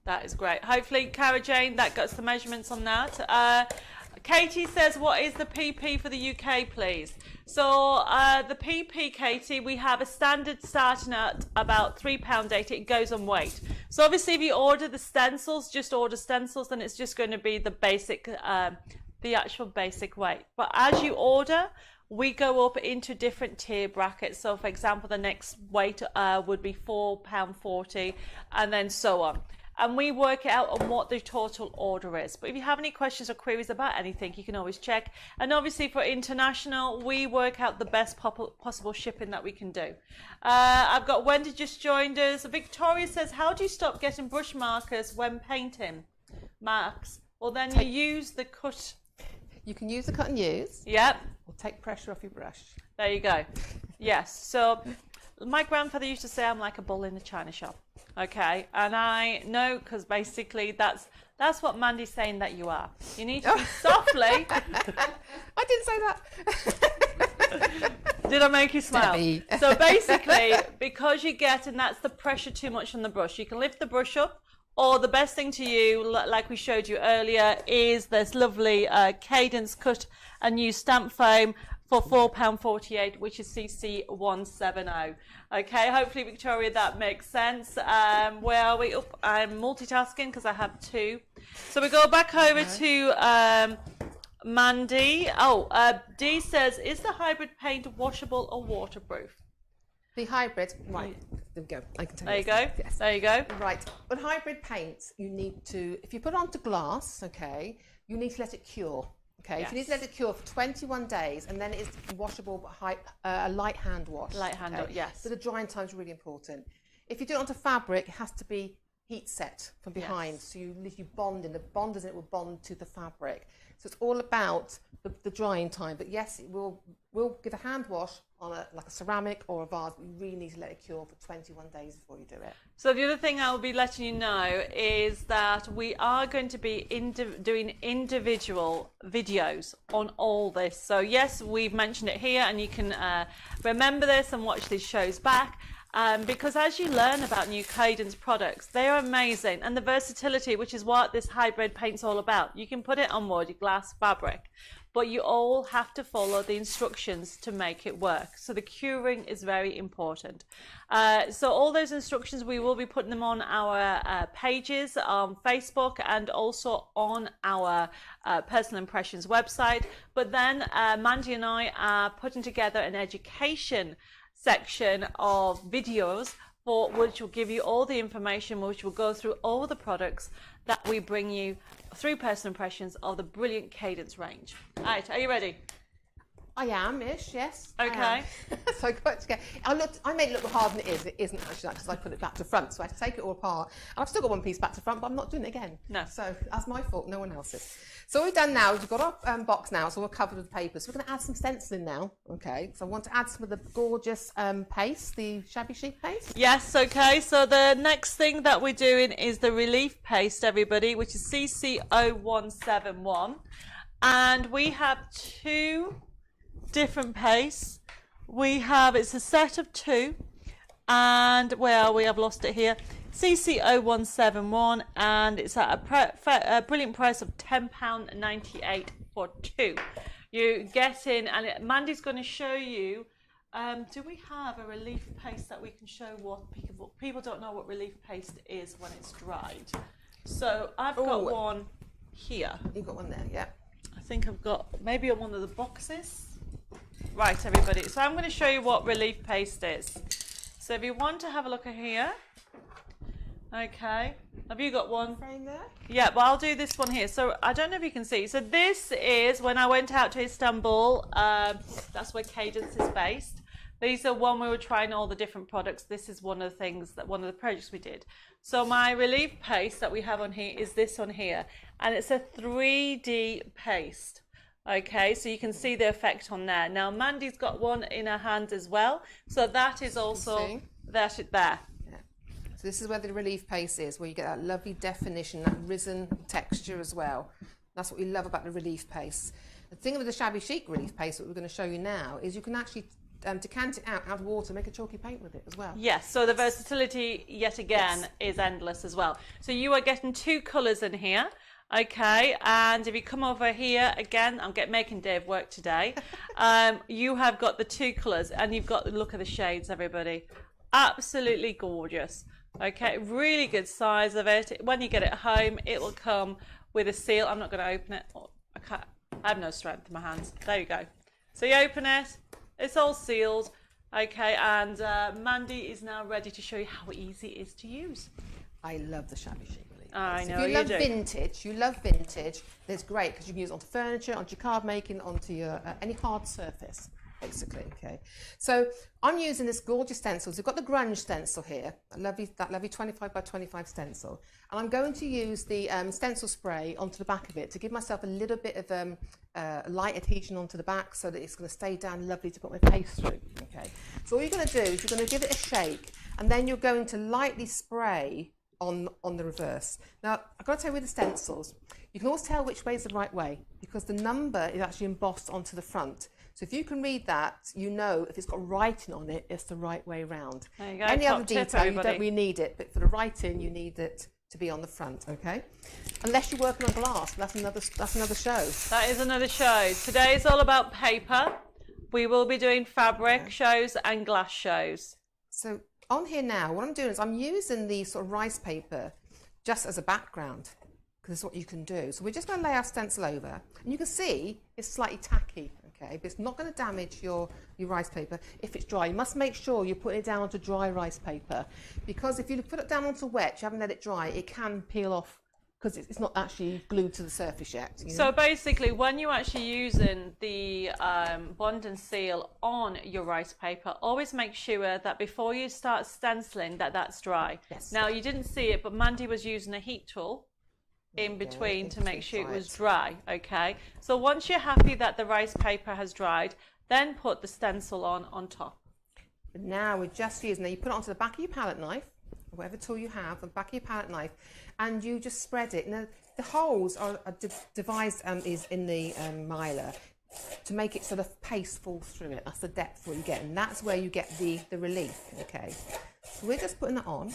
That is great. Hopefully, Cara Jane, that got the measurements on that. Katie says, what is the PP for the UK, please? So the PP, Katie, we have a standard starting at about £3.80. It goes on weight. So obviously, if you order the stencils, just order stencils, then it's just going to be the basic, the actual basic weight. But as you order, we go up into different tier brackets. So for example, the next weight would be £4.40, and then so on. And we work it out on what the total order is. But if you have any questions or queries about anything, you can always check. And obviously for international, we work out the best possible shipping that we can do. I've got Wendy just joined us. Victoria says, how do you stop getting brush markers when painting? Marks. Well, then you use the cut. You can use the cut and use. Yep. Or take pressure off your brush. There you go. Yes. So my grandfather used to say I'm like a bull in a china shop. Okay, and I know because basically that's what Mandy's saying that you are. You need to be softly. I didn't say that. Did I make you smile? Debbie. So basically, because you get, and that's the pressure too much on the brush, you can lift the brush up, or the best thing to you, like we showed you earlier, is this lovely Cadence cut and use stamp foam for £4.48, which is CC170. Okay, hopefully, Victoria, that makes sense. Where are we? I'm multitasking because I have two. So we go back over to Mandy. Dee says, is the hybrid paint washable or waterproof? The hybrid, right, there we go. I can tell There you. you go. Yes. There you go. Right, but hybrid paints, you need to, if you put it onto glass, okay, you need to let it cure. Okay, Yes. so you need to let it cure for 21 days, and then it's washable, but a light hand wash. Light hand wash, yes. So the drying time is really important. If you do it onto fabric, it has to be heat set from behind, Yes. so you literally bond in. The bonders, it will bond to the fabric. So it's all about the drying time. But yes, it will get a hand wash on like a ceramic or a vase. But you really need to let it cure for 21 days before you do it. So the other thing I will be letting you know is that we are going to be doing individual videos on all this. So yes, we've mentioned it here, and you can remember this and watch these shows back. Because as you learn about new Cadence products, they are amazing, and the versatility, which is what this hybrid paint's all about. You can put it on wood, glass, fabric, but you all have to follow the instructions to make it work. So the curing is very important. So all those instructions, we will be putting them on our pages on Facebook and also on our Personal Impressions website. But then Mandy and I are putting together an education section of videos for which will give you all the information, which will go through all the products that we bring you through Personal Impressions of the brilliant Cadence range. All right, are you ready? I am-ish, yes. Okay. So I got to get. I made it look harder than it is. It isn't actually, because I put it back to front. So I had to take it all apart. And I've still got one piece back to front, but I'm not doing it again. No. So that's my fault, no one else's. So what we've done now is we've got our box now, so we're covered with paper. So we're going to add some stenciling now. Okay. So I want to add some of the gorgeous paste, the shabby chic paste. Yes, okay. So the next thing that we're doing is the relief paste, everybody, which is CC0171. And we have two different pastes. It's a set of two, and where are we? I've lost it here. CC0171, and it's at a brilliant price of £10.98 for two. You get in, and Mandy's going to show you. Do we have a relief paste that we can show what people don't know what relief paste is when it's dried? So I've got one here. You've got one there, yeah. I think I've got maybe on one of the boxes. Right, everybody. So I'm going to show you what relief paste is. So if you want to have a look at here. Okay. Have you got one? Frame there? Yeah, but I'll do this one here. So I don't know if you can see. So this is when I went out to Istanbul. That's where Cadence is based. These are when we were trying all the different products. This is one of the projects we did. So my relief paste that we have on here is this one here. And it's a 3D paste. Okay, so you can see the effect on there. Now Mandy's got one in her hand as well. So that is also there. Yeah. So this is where the relief paste is, where you get that lovely definition, that risen texture as well. That's what we love about the relief paste. The thing with the shabby chic relief paste that we're going to show you now is you can actually decant it out, add water, make a chalky paint with it as well. Yes, so the versatility yet again is endless as well. So you are getting two colours in here. Okay, and if you come over here again, I'm making Dave work today. You have got the two colours, and you've got the look of the shades, everybody. Absolutely gorgeous. Okay, really good size of it. When you get it home, it will come with a seal. I'm not going to open it. I have no strength in my hands. There you go. So you open it. It's all sealed. Okay, and Mandy is now ready to show you how easy it is to use. I love the shabby chic. I know if you love vintage, it's great because you can use it onto furniture, onto your card making, onto your any hard surface. basically. Okay, so I'm using this gorgeous stencils. We've got the Grunge Stencil here, that lovely 25 by 25 stencil, and I'm going to use the Stencil Spray onto the back of it to give myself a little bit of light adhesion onto the back so that it's going to stay down lovely to put my paste through. Okay, so all you're going to do is you're going to give it a shake, and then you're going to lightly spray on the reverse. Now, I've got to tell you with the stencils, you can always tell which way is the right way because the number is actually embossed onto the front. So if you can read that, you know if it's got writing on it, it's the right way round. There you go. Any Top other tip, detail, you everybody. don't really need it, but for the writing, you need it to be on the front, okay? Unless you're working on glass, that's another show. That is another show. Today is all about paper. We will be doing fabric shows and glass shows. So on here now, what I'm doing is I'm using the sort of rice paper just as a background because it's what you can do. So we're just going to lay our stencil over, and you can see it's slightly tacky, okay? But it's not going to damage your rice paper if it's dry. You must make sure you put it down onto dry rice paper because if you put it down onto wet, you haven't let it dry, it can peel off because it's not actually glued to the surface yet. You know? So basically, when you're actually using the bond and seal on your rice paper, always make sure that before you start stenciling that's dry. Yes. Now, you didn't see it, but Mandy was using a heat tool in between to make sure it was dry, okay? So once you're happy that the rice paper has dried, then put the stencil on top. But now we're just using, now you put it onto the back of your palette knife, whatever tool you have, the back of your palette knife, and you just spread it. Now, the holes are devised is in the miler to make it so the paste falls through it. That's the depth what you get, and that's where you get the relief, okay? So we're just putting it on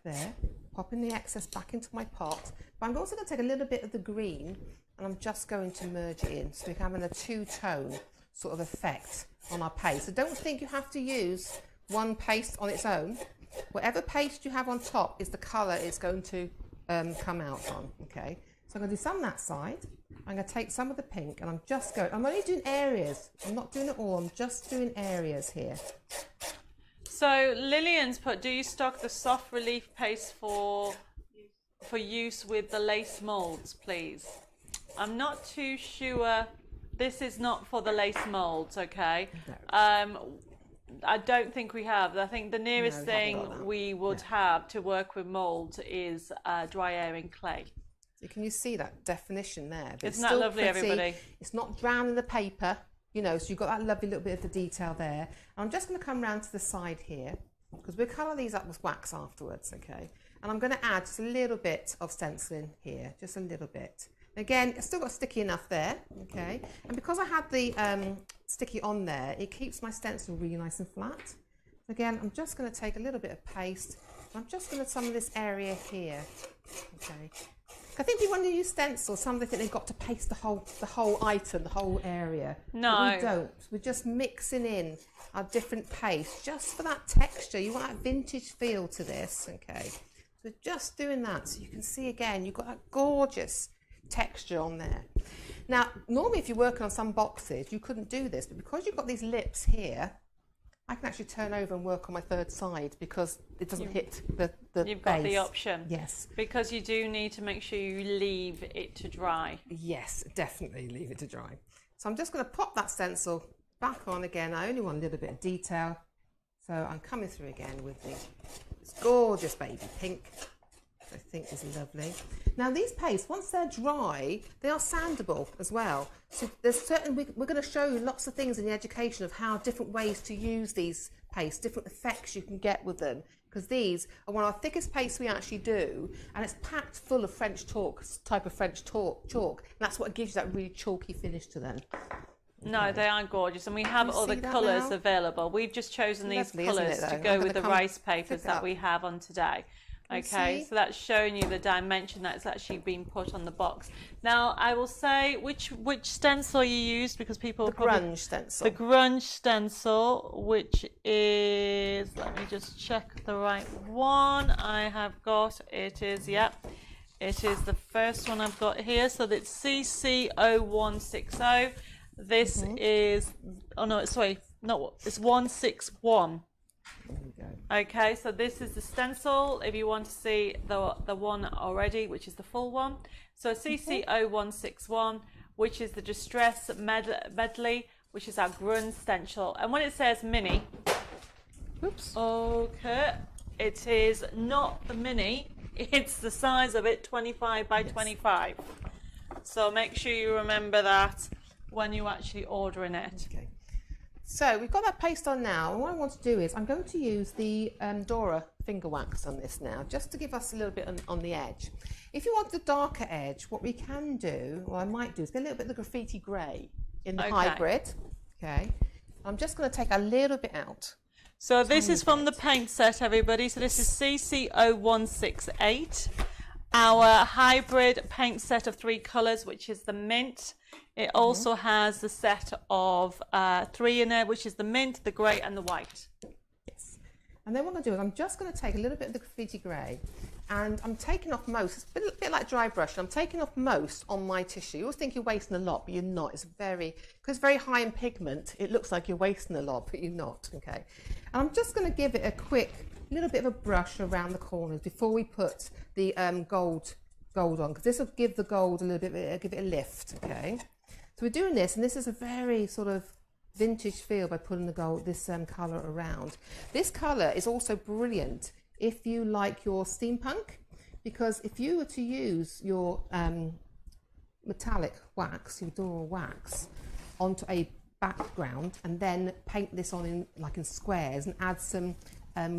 there, popping the excess back into my pot, but I'm also going to take a little bit of the green, and I'm just going to merge it in, so we're having a two-tone sort of effect on our paste. So don't think you have to use one paste on its own. Whatever paste you have on top is the colour it's going to come out on, okay? So I'm going to do some on that side. I'm going to take some of the pink, and I'm only doing areas. I'm not doing it all, I'm just doing areas here. So Lillian's put, do you stock the soft relief paste for use with the lace molds, please? I'm not too sure. This is not for the lace molds, okay? No. I don't think we have. I think the nearest thing we would have to work with molds is dry airing clay. So can you see that definition there? But Isn't that lovely, pretty. everybody? It's not brown in the paper, you know, so you've got that lovely little bit of the detail there. And I'm just going to come round to the side here because we'll colour these up with wax afterwards, okay? And I'm going to add just a little bit of stenciling here, just a little bit. Again, it's still got sticky enough there, okay? And because I had the sticky on there, it keeps my stencil really nice and flat. Again, I'm just going to take a little bit of paste. I'm just going to some of this area here, okay? I think people, when you use stencils, some of them think they've got to paste the whole item, the whole area. No. But we don't. We're just mixing in our different paste just for that texture. You want that vintage feel to this, okay? So just doing that so you can see again, you've got that gorgeous texture on there. Now, normally if you're working on some boxes, you couldn't do this, but because you've got these lips here, I can actually turn over and work on my third side because it doesn't hit the You've base. got the option. Yes. Because you do need to make sure you leave it to dry. Yes, definitely leave it to dry. So I'm just going to pop that stencil back on again. I only want a little bit of detail. So I'm coming through again with this gorgeous baby pink. I think is lovely. Now these pastes, once they're dry, they are sandable as well. So there's certain, we're going to show you lots of things in the education of how different ways to use these pastes, different effects you can get with them. Because these are one of our thickest pastes we actually do, and it's packed full of French chalk, type of French chalk. And that's what gives you that really chalky finish to them. No, they are gorgeous, and we have other colours available. We've just chosen these colours to go with the rice papers that we have on today. Okay, so that's showing you the dimension that's actually been put on the box. Now, I will say which stencil you used because people Grunge Stencil. The Grunge Stencil, which is, let me just check the right one. I have got, it is, yep, it is the first one I've got here. So that's CC0160. This is, oh no, sorry, no, it's 161. There we go. Okay, so this is the stencil if you want to see the one already, which is the full one. So CC0161, which is the Distress Medley, which is our Grunge Stencil. And when it says mini, Oops. okay, it is not the mini, it's the size of it, 25 by 25. So make sure you remember that when you're actually ordering it. Okay. So we've got that paste on now, and what I want to do is I'm going to use the Dora finger wax on this now, just to give us a little bit on the edge. If you want the darker edge, what we can do, or I might do, is get a little bit of the graffiti grey in the hybrid. Okay. I'm just going to take a little bit out. So this is from the paint set, everybody. So this is CC0168, our hybrid paint set of 3 colours, which is the mint. It also has the set of 3 in there, which is the mint, the grey and the white. Yes. And then what I'm going to do is I'm just going to take a little bit of the graffiti grey, and I'm taking off most. It's a bit like dry brush. I'm taking off most on my tissue. You always think you're wasting a lot, but you're not. It's because it's very high in pigment. It looks like you're wasting a lot, but you're not. Okay. And I'm just going to give it a quick little bit of a brush around the corners before we put the gold on, because this will give the gold a little bit, give it a lift. Okay. So we're doing this, and this is a very sort of vintage feel by putting the gold, this colour around. This colour is also brilliant if you like your steampunk, because if you were to use your metallic wax, your Dora wax, onto a background and then paint this on in squares and add some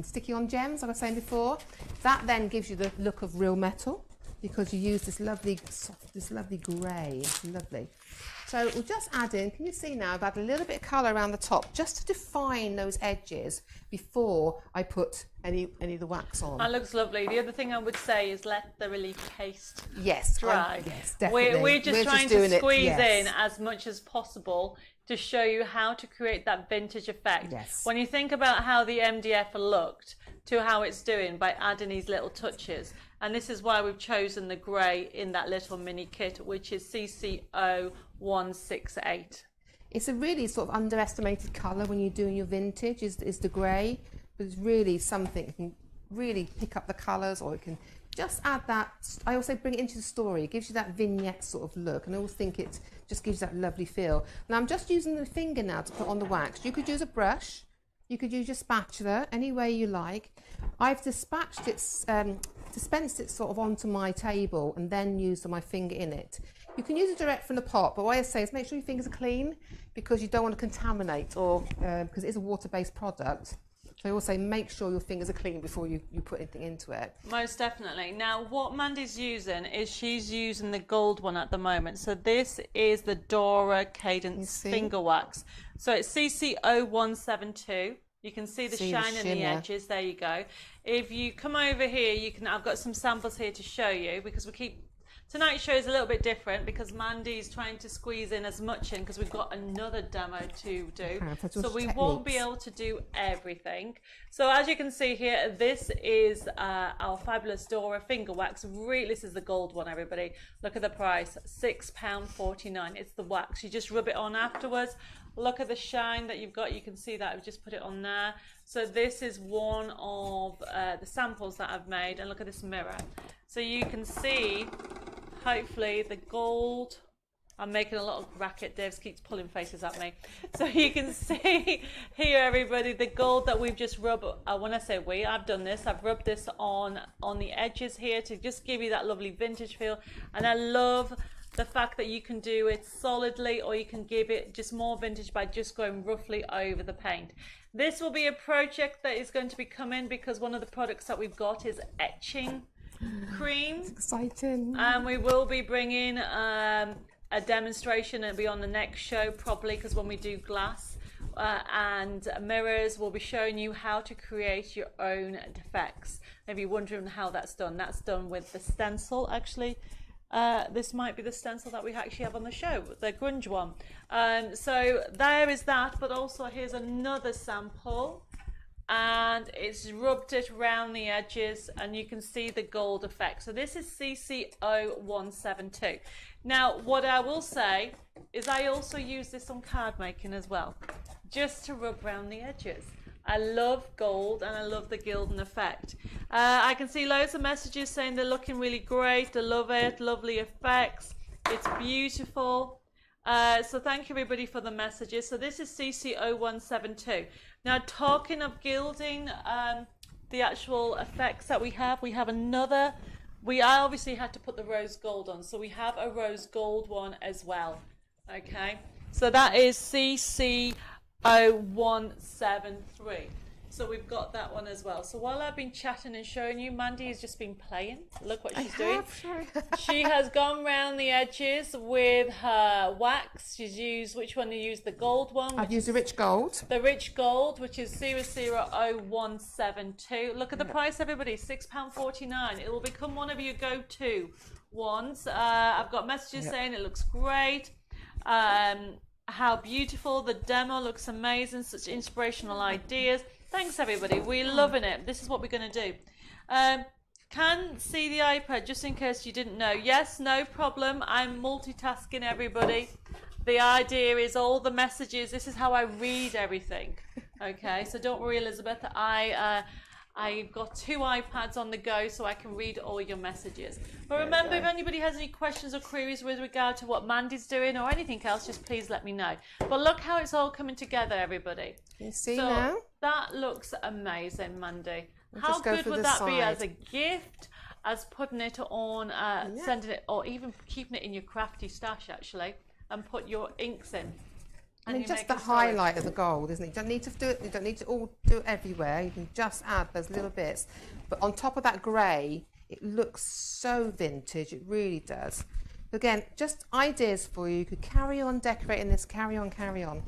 sticky on gems, like I was saying before, that then gives you the look of real metal, because you use this lovely soft, this lovely grey. It's lovely. So we'll just add in, can you see now, I've added a little bit of colour around the top just to define those edges before I put any of the wax on. That looks lovely. The other thing I would say is let the relief paste yes, dry. Yes, definitely. We're just trying to squeeze in as much as possible to show you how to create that vintage effect. Yes. When you think about how the MDF looked to how it's doing by adding these little touches, and this is why we've chosen the grey in that little mini kit, which is CC0168. It's a really sort of underestimated colour when you're doing your vintage, is the grey, but it's really something. You can really pick up the colours, or you can just add that. I also bring it into the story. It gives you that vignette sort of look, and I always think it just gives that lovely feel. Now I'm just using the finger now to put on the wax. You could use a brush, you could use your spatula, any way you like. I've dispensed it sort of onto my table and then used my finger in it. You can use it direct from the pot, but what I say is make sure your fingers are clean, because you don't want to contaminate, or because it is a water-based product. So I always say make sure your fingers are clean before you put anything into it. Most definitely. Now what Mandy's using is she's using the gold one at the moment. So this is the Dora Cadence finger wax. So it's CC0172. You can see the shine in the edges. There you go. If you come over here, I've got some samples here to show you, because tonight's show is a little bit different because Mandy's trying to squeeze in as much in, because we've got another demo to do. So we won't be able to do everything. So as you can see here, this is our fabulous Dora finger wax. Really, this is the gold one, everybody. Look at the price, £6.49. It's the wax. You just rub it on afterwards. Look at the shine that you've got. You can see that I've just put it on there. So this is one of the samples that I've made, and look at this mirror. So you can see, hopefully, the gold. I'm making a lot of racket. Dave keeps pulling faces at me. So you can see here, everybody, the gold that we've just rubbed. When I say we, I've done this. I've rubbed this on the edges here to just give you that lovely vintage feel. And I love the fact that you can do it solidly, or you can give it just more vintage by just going roughly over the paint. This will be a project that is going to be coming, because one of the products that we've got is etching cream. It's exciting. And we will be bringing a demonstration. It'll be on the next show probably, because when we do glass and mirrors, we'll be showing you how to create your own effects. If you're wondering how that's done with the stencil, actually. This might be the stencil that we actually have on the show, the grunge one. So there is that, but also here's another sample, and it's rubbed it around the edges, and you can see the gold effect. So this is CC0172. Now what I will say is I also use this on card making as well, just to rub around the edges. I love gold, and I love the gilding effect. I can see loads of messages saying they're looking really great. They love it. Lovely effects. It's beautiful. So thank you everybody for the messages. So this is CC0172. Now talking of gilding, the actual effects that we have another. I obviously had to put the rose gold on, so we have a rose gold one as well. Okay, so that is CC0173. So we've got that one as well. So while I've been chatting and showing you, Mandy has just been playing. Look what she's doing. She has gone round the edges with her wax. She's used, which one? You used the gold one. I've used the rich gold. The rich gold, which is 000172. Look at the price, everybody, £6.49. It will become one of your go-to ones. I've got messages saying it looks great. How beautiful. The demo looks amazing. Such inspirational ideas. Thanks everybody, we're loving it. This is what we're going to do. Can see the iPad, just in case you didn't know. Yes, no problem. I'm multitasking everybody. The idea is all the messages. This is how I read everything. Okay, so don't worry, Elizabeth. I've got 2 iPads on the go so I can read all your messages. But remember, if anybody has any questions or queries with regard to what Mandy's doing or anything else, just please let me know. But look how it's all coming together, everybody. Can you see so now? That looks amazing, Mandy. We'll how good would that be as a side. gift, as putting it on, sending it, or even keeping it in your crafty stash, actually, and put your inks in. I mean, just the highlight of the gold, isn't it? You don't need to do it. You don't need to all do it everywhere. You can just add those little bits. But on top of that grey, it looks so vintage. It really does. Again, just ideas for you. You could carry on decorating this. Carry on, carry on.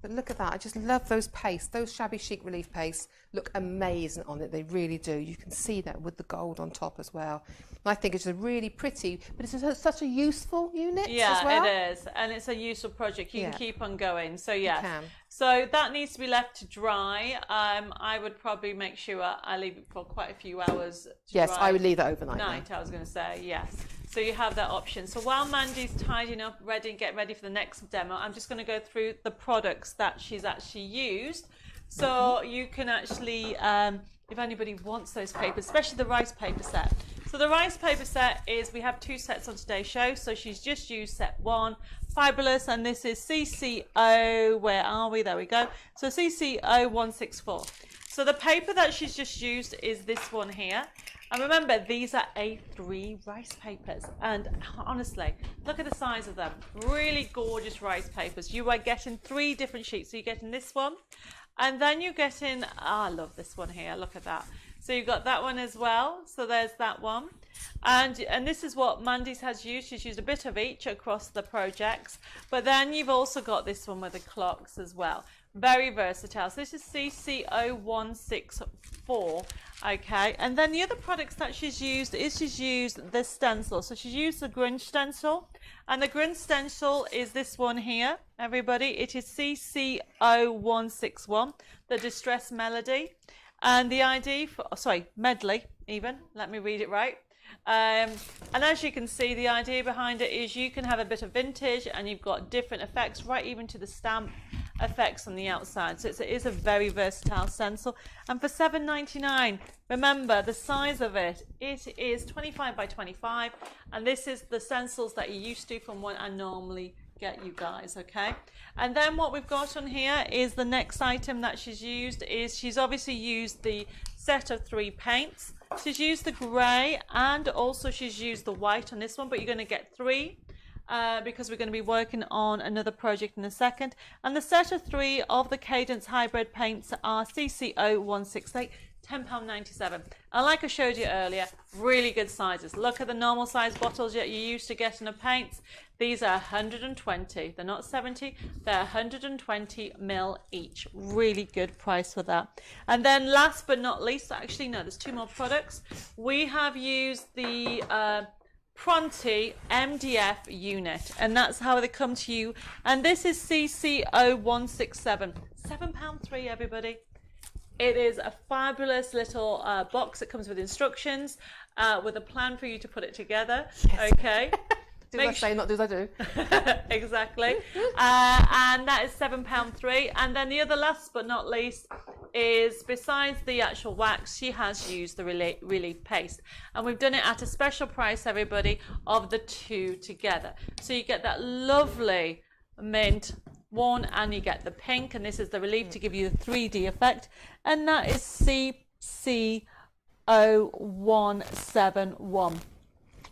But look at that. I just love those pastes. Those shabby chic relief pastes look amazing on it. They really do. You can see that with the gold on top as well. And I think it's a really pretty, but it's such a useful unit as well. Yeah, it is. And it's a useful project. You can keep on going. So, yeah. You can. So that needs to be left to dry. I would probably make sure I leave it for quite a few hours to Yes, dry. I would leave that overnight. I was going to say, yes. So you have that option. So while Mandy's tidying up, getting ready for the next demo, I'm just going to go through the products that she's actually used. So you can actually, if anybody wants those papers, especially the rice paper set. So the rice paper set is, we have 2 sets on today's show. So she's just used set 1, fabulous. And this is CCO, where are we? There we go. So CCO164. So the paper that she's just used is this one here. And remember, these are A3 rice papers. And honestly, look at the size of them. Really gorgeous rice papers. You are getting 3 different sheets. So you're getting this one. And then you're getting, I love this one here. Look at that. So you've got that one as well. So there's that one. And this is what Mandy's has used. She's used a bit of each across the projects. But then you've also got this one with the clocks as well. Very versatile. So this is CC0164. Okay. And then the other products that she's used the stencil. So she's used the Grinch Stencil. And the Grinch Stencil is this one here, everybody. It is CC0161, the Distress Melody. And the ID for, medley even, let me read it right. And as you can see, the idea behind it is you can have a bit of vintage and you've got different effects, right even to the stamp effects on the outside. So it is a very versatile stencil. And for $7.99, remember the size of it, it is 25 by 25. And this is the stencils that you're used to from what I normally get you guys, okay? And then what we've got on here is the next item that she's used is she's obviously used the set of 3 paints. She's used the grey and also she's used the white on this one, but you're going to get 3 because we're going to be working on another project in a second. And the set of 3 of the Cadence hybrid paints are CC0168. £10.97. And like I showed you earlier, really good sizes. Look at the normal size bottles that you're used to getting of paints. These are 120. They're not 70. They're 120 ml each. Really good price for that. And then last but not least, actually no, there's 2 more products. We have used the Pronti Mdf Unit, and that's how they come to you. And this is CC0167. £7.3, everybody. It is a fabulous little box that comes with instructions, with a plan for you to put it together. Yes. Okay. Do as I say, not do as I do. Exactly. And that is £7.3. And then the other last but not least is, besides the actual wax, she has used the relief paste. And we've done it at a special price, everybody, of the 2 together. So you get that lovely mint, one, and you get the pink, and this is the relief to give you the 3D effect, and that is CC0171,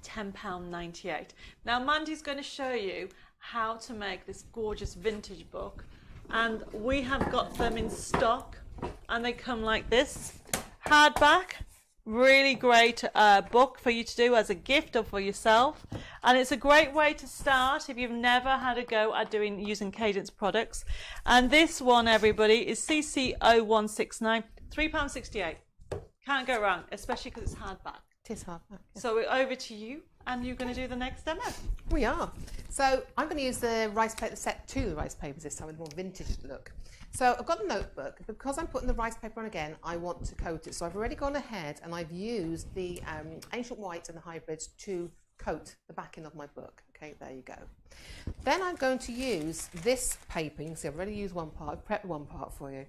£10.98. Now Mandy's going to show you how to make this gorgeous vintage book, and we have got them in stock, and they come like this, hardback. Really great book for you to do as a gift or for yourself, and it's a great way to start if you've never had a go at using Cadence products. And this one, everybody, is CC0169, £3.68. Can't go wrong, especially because it's hardback. It is hardback. Yeah. So we're over to you, and you're going to do the next demo. We are. So I'm going to use the rice paper, set 2 rice papers this time with a more vintage look. So I've got a notebook. Because I'm putting the rice paper on again, I want to coat it. So I've already gone ahead and I've used the Ancient White and the Hybrids to coat the backing of my book. Okay, there you go. Then I'm going to use this paper. You can see I've already used one part. I've prepped one part for you.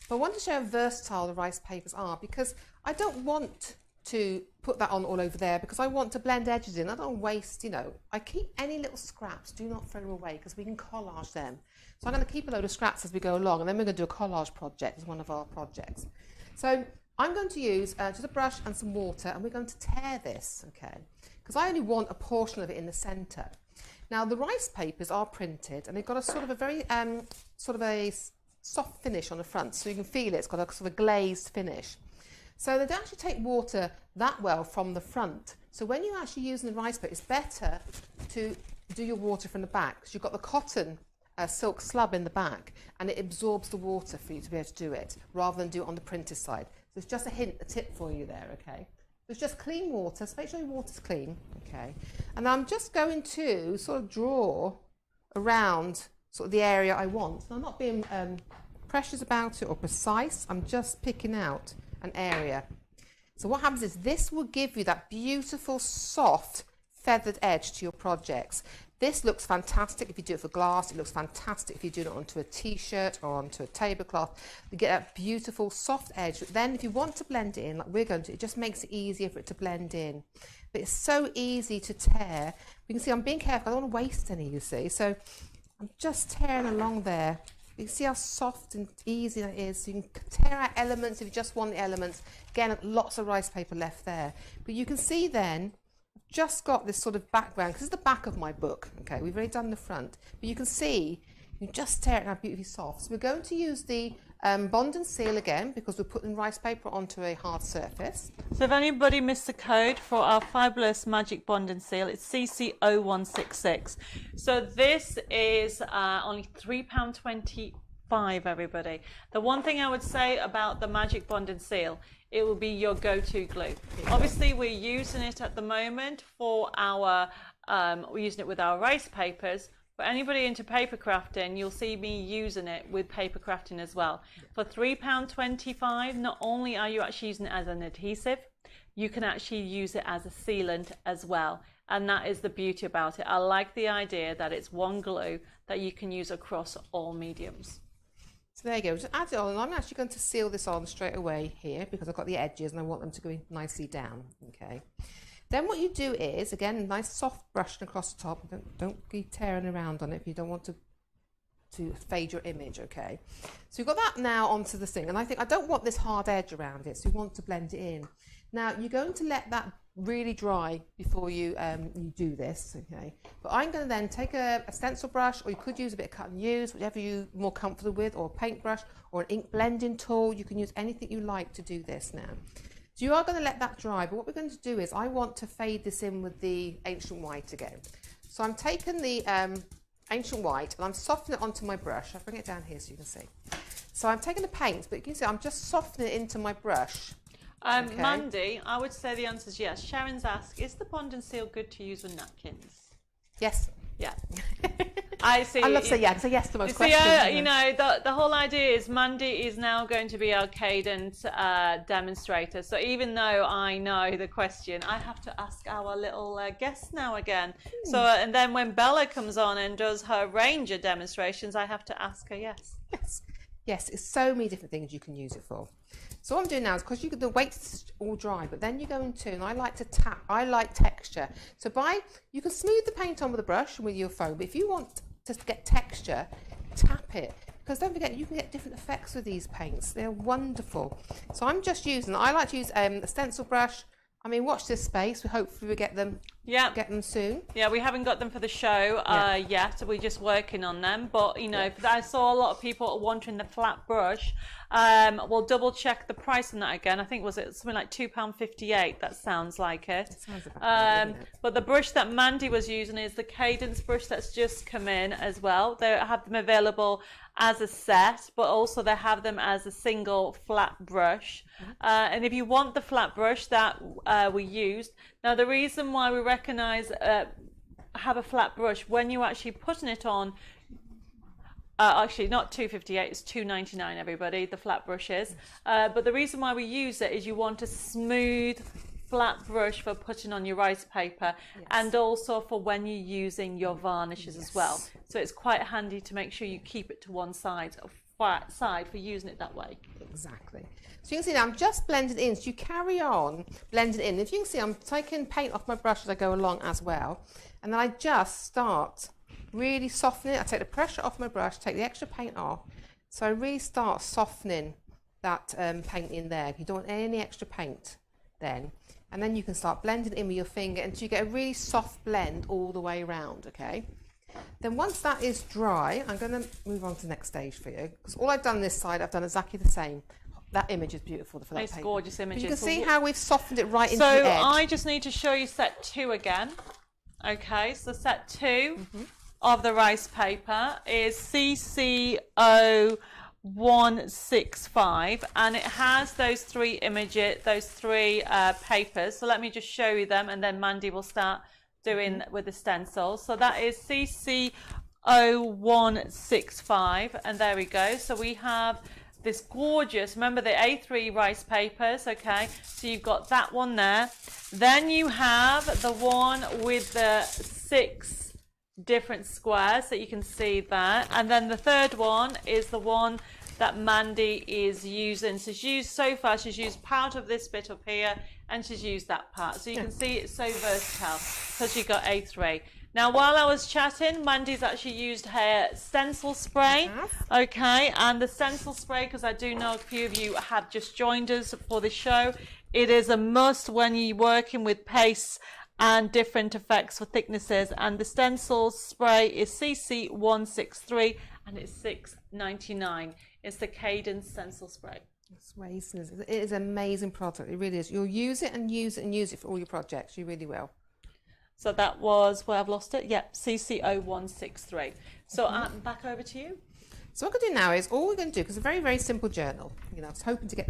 But I want to show how versatile the rice papers are, because I don't want to put that on all over there, because I want to blend edges in. I don't waste, you know, I keep any little scraps, do not throw them away, because we can collage them. So I'm going to keep a load of scraps as we go along, and then we're going to do a collage project as one of our projects. So I'm going to use just a brush and some water, and we're going to tear this, okay, because I only want a portion of it in the centre. Now the rice papers are printed, and they've got a sort of a very sort of a soft finish on the front, so you can feel it's got a sort of a glazed finish. So they don't actually take water that well from the front. So when you're actually using the rice paper, it's better to do your water from the back, because you've got the cotton silk slab in the back, and it absorbs the water for you to be able to do it, rather than do it on the printer side. So it's just a tip for you there, okay? It's just clean water, so make sure your water's clean, okay? And I'm just going to sort of draw around sort of the area I want. So I'm not being precious about it or precise, I'm just picking out an area. So what happens is this will give you that beautiful soft feathered edge to your projects. This looks fantastic if you do it for glass. It looks fantastic if you do it onto a t-shirt or onto a tablecloth. You get that beautiful soft edge. But then if you want to blend it in, like we're going to, it just makes it easier for it to blend in. But it's so easy to tear. You can see I'm being careful. I don't want to waste any, you see. So I'm just tearing along there. You can see how soft and easy that is. So you can tear out elements if you just want the elements. Again, lots of rice paper left there. But you can see then, I've just got this sort of background, because this is the back of my book. Okay, we've already done the front. But you can see, you can just tear it out beautifully soft. So we're going to use the bond and seal again, because we're putting rice paper onto a hard surface. So if anybody missed the code for our fabulous magic bond and seal, it's CC0166. So this is only £3.25, everybody. The one thing I would say about the magic bond and seal, it will be your go-to glue. Obviously we're using it at the moment for our, we're using it with our rice papers. For anybody into paper crafting, you'll see me using it with paper crafting as well. For £3.25, not only are you actually using it as an adhesive, you can actually use it as a sealant as well. And that is the beauty about it. I like the idea that it's one glue that you can use across all mediums. So there you go, just add it on, and I'm actually going to seal this on straight away here, because I've got the edges and I want them to go nicely down, okay? Then what you do is, again, nice soft brushing across the top. Don't keep tearing around on it if you don't want to fade your image, okay? So you've got that now onto the thing, and I think I don't want this hard edge around it, so you want to blend it in. Now you're going to let that really dry before you you do this, okay? But I'm going to then take a stencil brush, or you could use a bit of cut and use, whatever you're more comfortable with, or a paintbrush, or an ink blending tool. You can use anything you like to do this now. So you are going to let that dry, but what we're going to do is I want to fade this in with the Ancient White again. So I'm taking the Ancient White and I'm softening it onto my brush. I'll bring it down here so you can see. So I'm taking the paint, but you can see I'm just softening it into my brush. Okay. Mandy, I would say the answer is yes. Sharon's asked, is the bond and seal good to use with napkins? Yes. Yeah. I see. I love to say yeah, so yes to most questions. questions. You know, the whole idea is Mandy is now going to be our Cadence demonstrator. So even though I know the question, I have to ask our little guest now again. So and then when Bella comes on and does her Ranger demonstrations, I have to ask her yes. Yes. Yes, it's so many different things you can use it for. So what I'm doing now is, because the weight's all dry, but then you go into, and I like to tap, I like texture. So you can smooth the paint on with a brush and with your foam, but if you want to get texture, tap it. Because don't forget, you can get different effects with these paints. They're wonderful. So I'm just using, I like to use a stencil brush. I mean, watch this space. We hopefully will get them soon. Yeah, we haven't got them for the show yet. We're just working on them. But, you know, I saw a lot of people wanting the flat brush. We'll double check the price on that again. I think was it something like £2.58. That sounds like it. Sounds about right, doesn't it? But the brush that Mandy was using is the Cadence brush that's just come in as well. They have them available as a set, but also they have them as a single flat brush. And if you want the flat brush that we used, now the reason why we recognize have a flat brush, when you actually putting it on, actually not $2.58, it's $2.99, everybody, the flat brush is. But the reason why we use it is you want a smooth flat brush for putting on your rice paper, and also for when you're using your varnishes as well. So it's quite handy to make sure you keep it to one side, a flat side, for using it that way. Exactly. So you can see now I'm just blending in. So you carry on blending in. If you can see, I'm taking paint off my brush as I go along as well, and then I just start really softening it. I take the pressure off my brush, take the extra paint off, so I really start softening that paint in there. You don't want any extra paint then. And then you can start blending in with your finger until you get a really soft blend all the way around, okay? Then once that is dry, I'm going to move on to the next stage for you, because all I've done this side, I've done exactly the same. That image is beautiful for that It's paper. gorgeous images. But you can see how we've softened it right into So the edge. I just need to show you set 2 again. Okay, so set 2 of the rice paper is CC0165, and it has those 3 images, those 3 papers. So let me just show you them, and then Mandy will start doing with the stencil. So that is CC0165, and there we go. So we have this gorgeous, remember the A3 rice papers, okay? So you've got that one there. Then you have the one with the 6 different squares that you can see there. And then the third one is the one that Mandy is using. So so far she's used part of this bit up here, and she's used that part. So you can see it's so versatile because you got A3. Now, while I was chatting, Mandy's actually used her stencil spray, okay? And the stencil spray, because I do know a few of you have just joined us for the show, it is a must when you're working with pastes and different effects for thicknesses. And the stencil spray is CC163, and it's $6.99. It's the Cadence stencil spray. It is an amazing product. It really is. You'll use it and use it and use it for all your projects. You really will. So that was where I've lost it. Yep, CC0163. So back over to you. So what we're going to do now is all we're going to do, because it's a very, very simple journal. You know, I was hoping to get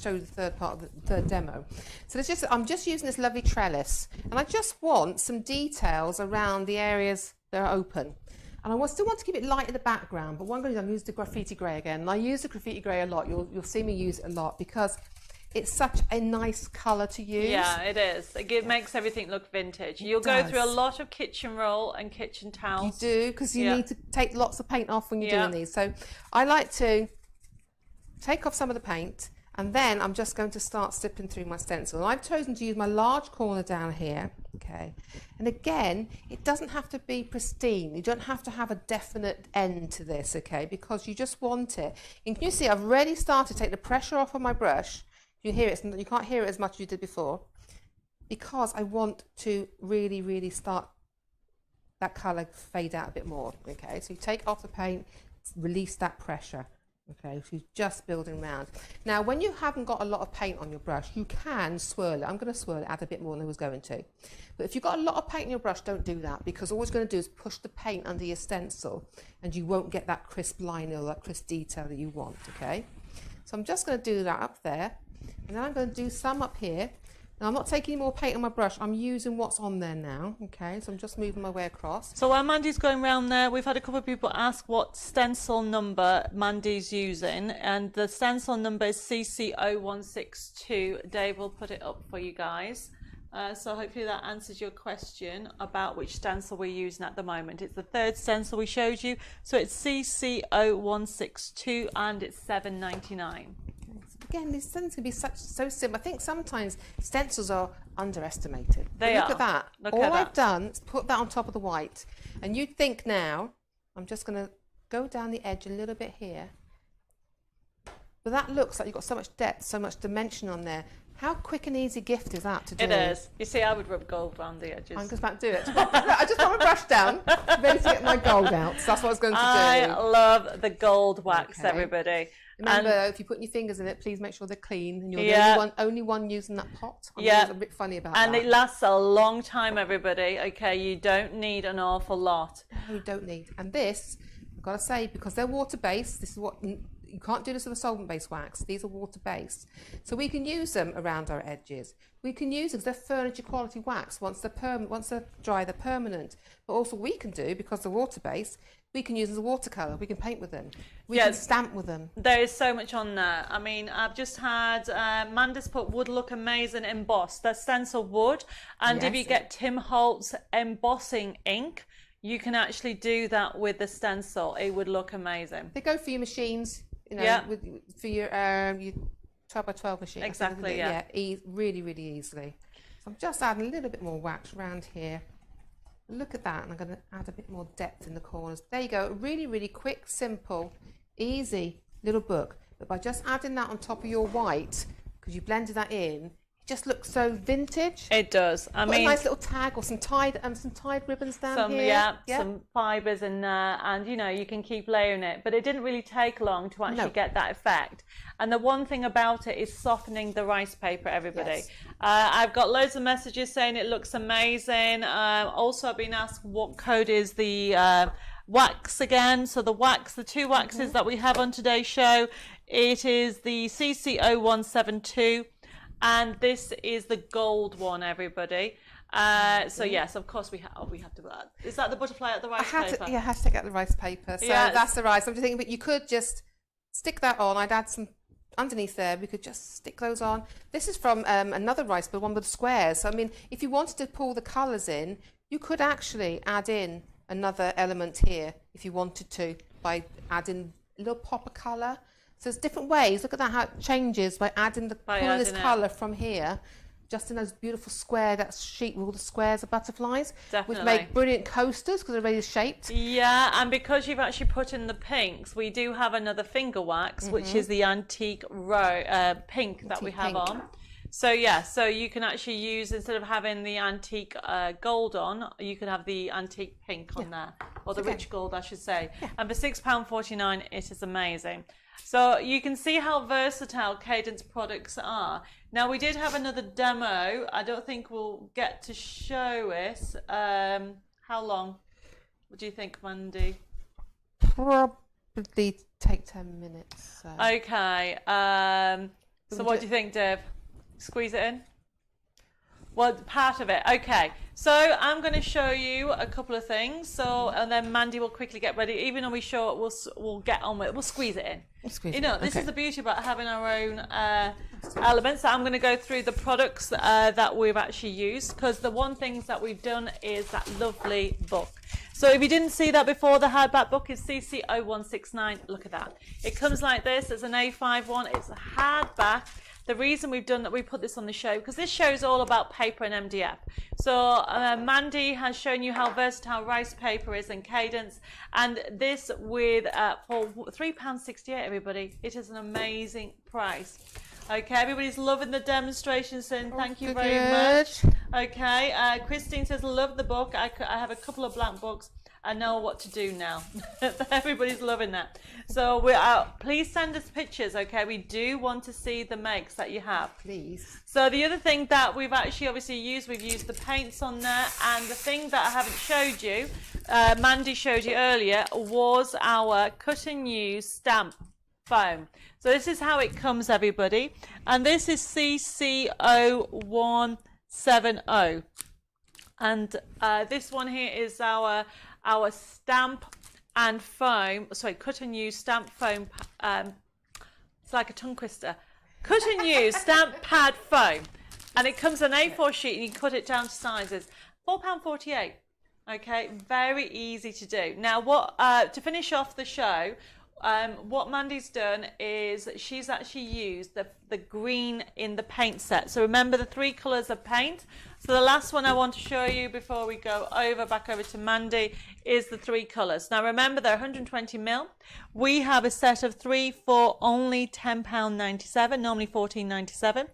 show you the third part of the third demo. So I'm just using this lovely trellis, and I just want some details around the areas that are open. And I still want to keep it light in the background, but what I'm going to do, I'm use the graffiti grey again. And I use the graffiti grey a lot. You'll see me use it a lot because it's such a nice colour to use. Yeah, it is. It makes everything look vintage. You'll go through a lot of kitchen roll and kitchen towels. You do, because you need to take lots of paint off when you're doing these. So I like to take off some of the paint, and then I'm just going to start slipping through my stencil. And I've chosen to use my large corner down here, okay? And again, it doesn't have to be pristine. You don't have to have a definite end to this, okay? Because you just want it. And can you see I've already started to take the pressure off of my brush. You hear it, you can't hear it as much as you did before, because I want to really, really start that colour fade out a bit more, okay? So you take off the paint, release that pressure, okay? So you're just building around. Now, when you haven't got a lot of paint on your brush, you can swirl it. I'm going to swirl it, add a bit more than I was going to. But if you've got a lot of paint in your brush, don't do that, because all it's going to do is push the paint under your stencil, and you won't get that crisp line or that crisp detail that you want, okay? So I'm just going to do that up there. And then I'm going to do some up here. Now, I'm not taking any more paint on my brush. I'm using what's on there now. Okay, so I'm just moving my way across. So while Mandy's going around there, we've had a couple of people ask what stencil number Mandy's using. And the stencil number is CC0162. Dave will put it up for you guys. So hopefully that answers your question about which stencil we're using at the moment. It's the third stencil we showed you. So it's CC0162, and it's $7.99. Again, these stencils can be so simple. I think sometimes stencils are underestimated. Look at that. All I've done is put that on top of the white. And you'd think now, I'm just going to go down the edge a little bit here. But that looks like you've got so much depth, so much dimension on there. How quick and easy gift is that to do? It is. You see, I would rub gold around the edges. I'm just about to do it. I just put my brush down, ready to get my gold out. So that's what I was going to do. I love the gold wax, everybody. Remember, if you put your fingers in it, please make sure they're clean. And you're the only one using that pot. I'm always a bit funny about that. And it lasts a long time, everybody. Okay, you don't need an awful lot. No, you don't need. And this, I've got to say, because they're water-based, this is what... You can't do this with a solvent-based wax. These are water-based. So we can use them around our edges. We can use them because they're furniture-quality wax. Once they're dry, they're permanent. But also we can do, because they're water-based, we can use them as a watercolour. We can paint with them. We can stamp with them. There is so much on there. I mean, I've just had Manda's put would look amazing embossed. That's stencil wood. And if you get Tim Holtz embossing ink, you can actually do that with the stencil. It would look amazing. They go for your machines. You know, for your 12x12 machine. Exactly, really, really easily. So I'm just adding a little bit more wax around here. Look at that, and I'm going to add a bit more depth in the corners. There you go, really, really quick, simple, easy little book. But by just adding that on top of your white, because you blended that in, it just looks so vintage. It does. I mean, a nice little tag or some tied ribbons down here. Some fibres in there, and you know, you can keep layering it. But it didn't really take long to actually get that effect. And the one thing about it is softening the rice paper, everybody. I've got loads of messages saying it looks amazing. Also, I've been asked what code is the wax again. So the two waxes that we have on today's show, it is the CC0172. And this is the gold one, everybody. So yes, of course we have to add. Is that the butterfly at the rice paper? I have to take out the rice paper. So that's the rice. I'm just thinking, but you could just stick that on. I'd add some underneath there. We could just stick those on. This is from another rice, but one with squares. So I mean, if you wanted to pull the colours in, you could actually add in another element here if you wanted to by adding a little pop of colour. So there's different ways. Look at that, how it changes by adding this colour from here, just in those beautiful square, that sheet with all the squares of butterflies. Definitely. Which make brilliant coasters because they're really shaped. Yeah, and because you've actually put in the pinks, we do have another finger wax, which is the antique pink that we have on. So so you can actually use, instead of having the antique gold on, you can have the antique pink on there, or the rich gold, I should say. And for £6.49, it is amazing. So you can see how versatile Cadence products are. Now, we did have another demo. I don't think we'll get to show it. How long? What do you think, Mandy? Probably take 10 minutes. So. Okay. So what do you think, Dave? Squeeze it in? Well, part of it. Okay. So I'm going to show you a couple of things. So, and then Mandy will quickly get ready. Even though we show it, we'll get on with it. We'll squeeze it in. This is the beauty about having our own elements. So I'm going to go through the products that we've actually used, because the one things that we've done is that lovely book. So if you didn't see that before, the hardback book is CC0169. Look at that. It comes like this. It's an A5 one. It's a hardback. The reason we've done that, we put this on the show, because this show is all about paper and MDF. So Mandy has shown you how versatile rice paper is in Cadence, and this with for £3.68, everybody. It is an amazing price. Okay, everybody's loving the demonstration, saying thank you very much. Okay, Christine says, love the book. I have a couple of blank books. I know what to do now. Everybody's loving that. So please send us pictures, okay? We do want to see the makes that you have. Please. So the other thing that we've actually obviously used, we've used the paints on there, and the thing that I haven't showed you, Mandy showed you earlier, was our cut and use stamp foam. So this is how it comes, everybody. And this is CC0170. And this one here is our stamp and foam, sorry, cut and use stamp foam, it's like a tongue twister, cut and use stamp pad foam, and it comes an A4 sheet and you cut it down to sizes. £4.48, okay, very easy to do. Now to finish off the show, what Mandy's done is she's actually used the green in the paint set. So remember the 3 colours of paint. So the last one I want to show you before we go back over to Mandy is the 3 colours. Now remember they're 120ml. We have a set of 3 for only £10.97, normally £14.97.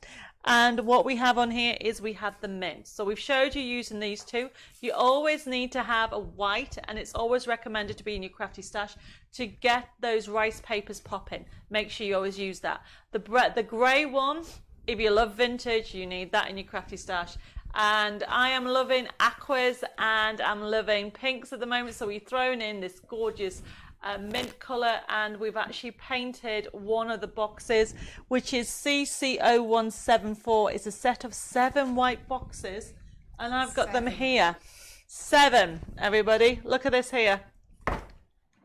And what we have on here is we have the mint. So we've showed you using these 2. You always need to have a white, and it's always recommended to be in your crafty stash to get those rice papers popping. Make sure you always use that. The grey one, if you love vintage, you need that in your crafty stash. And I am loving aquas and I'm loving pinks at the moment. So we've thrown in this gorgeous mint colour, and we've actually painted one of the boxes, which is CC0174. It's a set of 7 white boxes, and I've got them here. 7, everybody. Look at this here.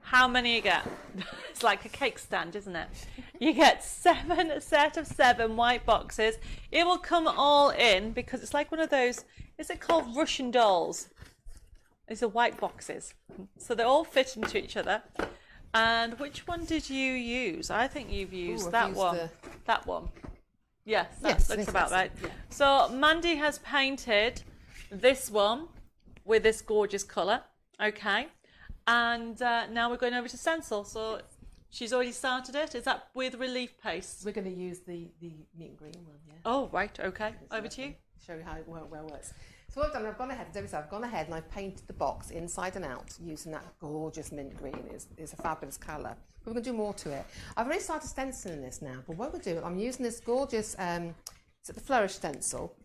How many you get? It's like a cake stand, isn't it? You get a set of 7 white boxes. It will come all in because it's like one of those, is it called Russian dolls? These are white boxes. So they all fit into each other. And which one did you use? I think you've used that one. That one. Yes, that looks about right. Yeah. So Mandy has painted this one with this gorgeous colour. Okay. And now we're going over to Stencil. So she's already started it. Is that with relief paste? We're going to use the mint green one, yeah. Oh, right. Okay. Over to you. Show you how it works. So what I've done, I've gone ahead and I've painted the box inside and out using that gorgeous mint green. It's a fabulous colour. But we're going to do more to it. I've already started stenciling this now, but what we're doing, I'm using this gorgeous, it's the Flourish stencil.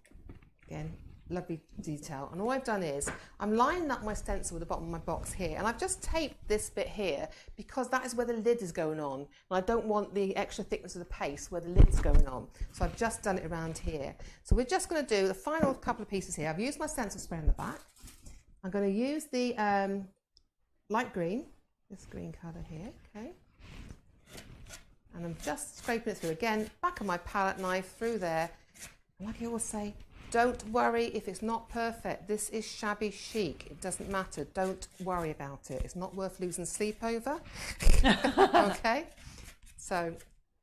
Again, lovely detail. And all I've done is, I'm lining up my stencil with the bottom of my box here, and I've just taped this bit here because that is where the lid is going on. And I don't want the extra thickness of the paste where the lid's going on. So I've just done it around here. So we're just going to do the final couple of pieces here. I've used my stencil spray in the back. I'm going to use the light green, this green colour here, okay. And I'm just scraping it through again, back of my palette knife through there. And like I always say, don't worry if it's not perfect. This is shabby chic. It doesn't matter. Don't worry about it. It's not worth losing sleep over. Okay? So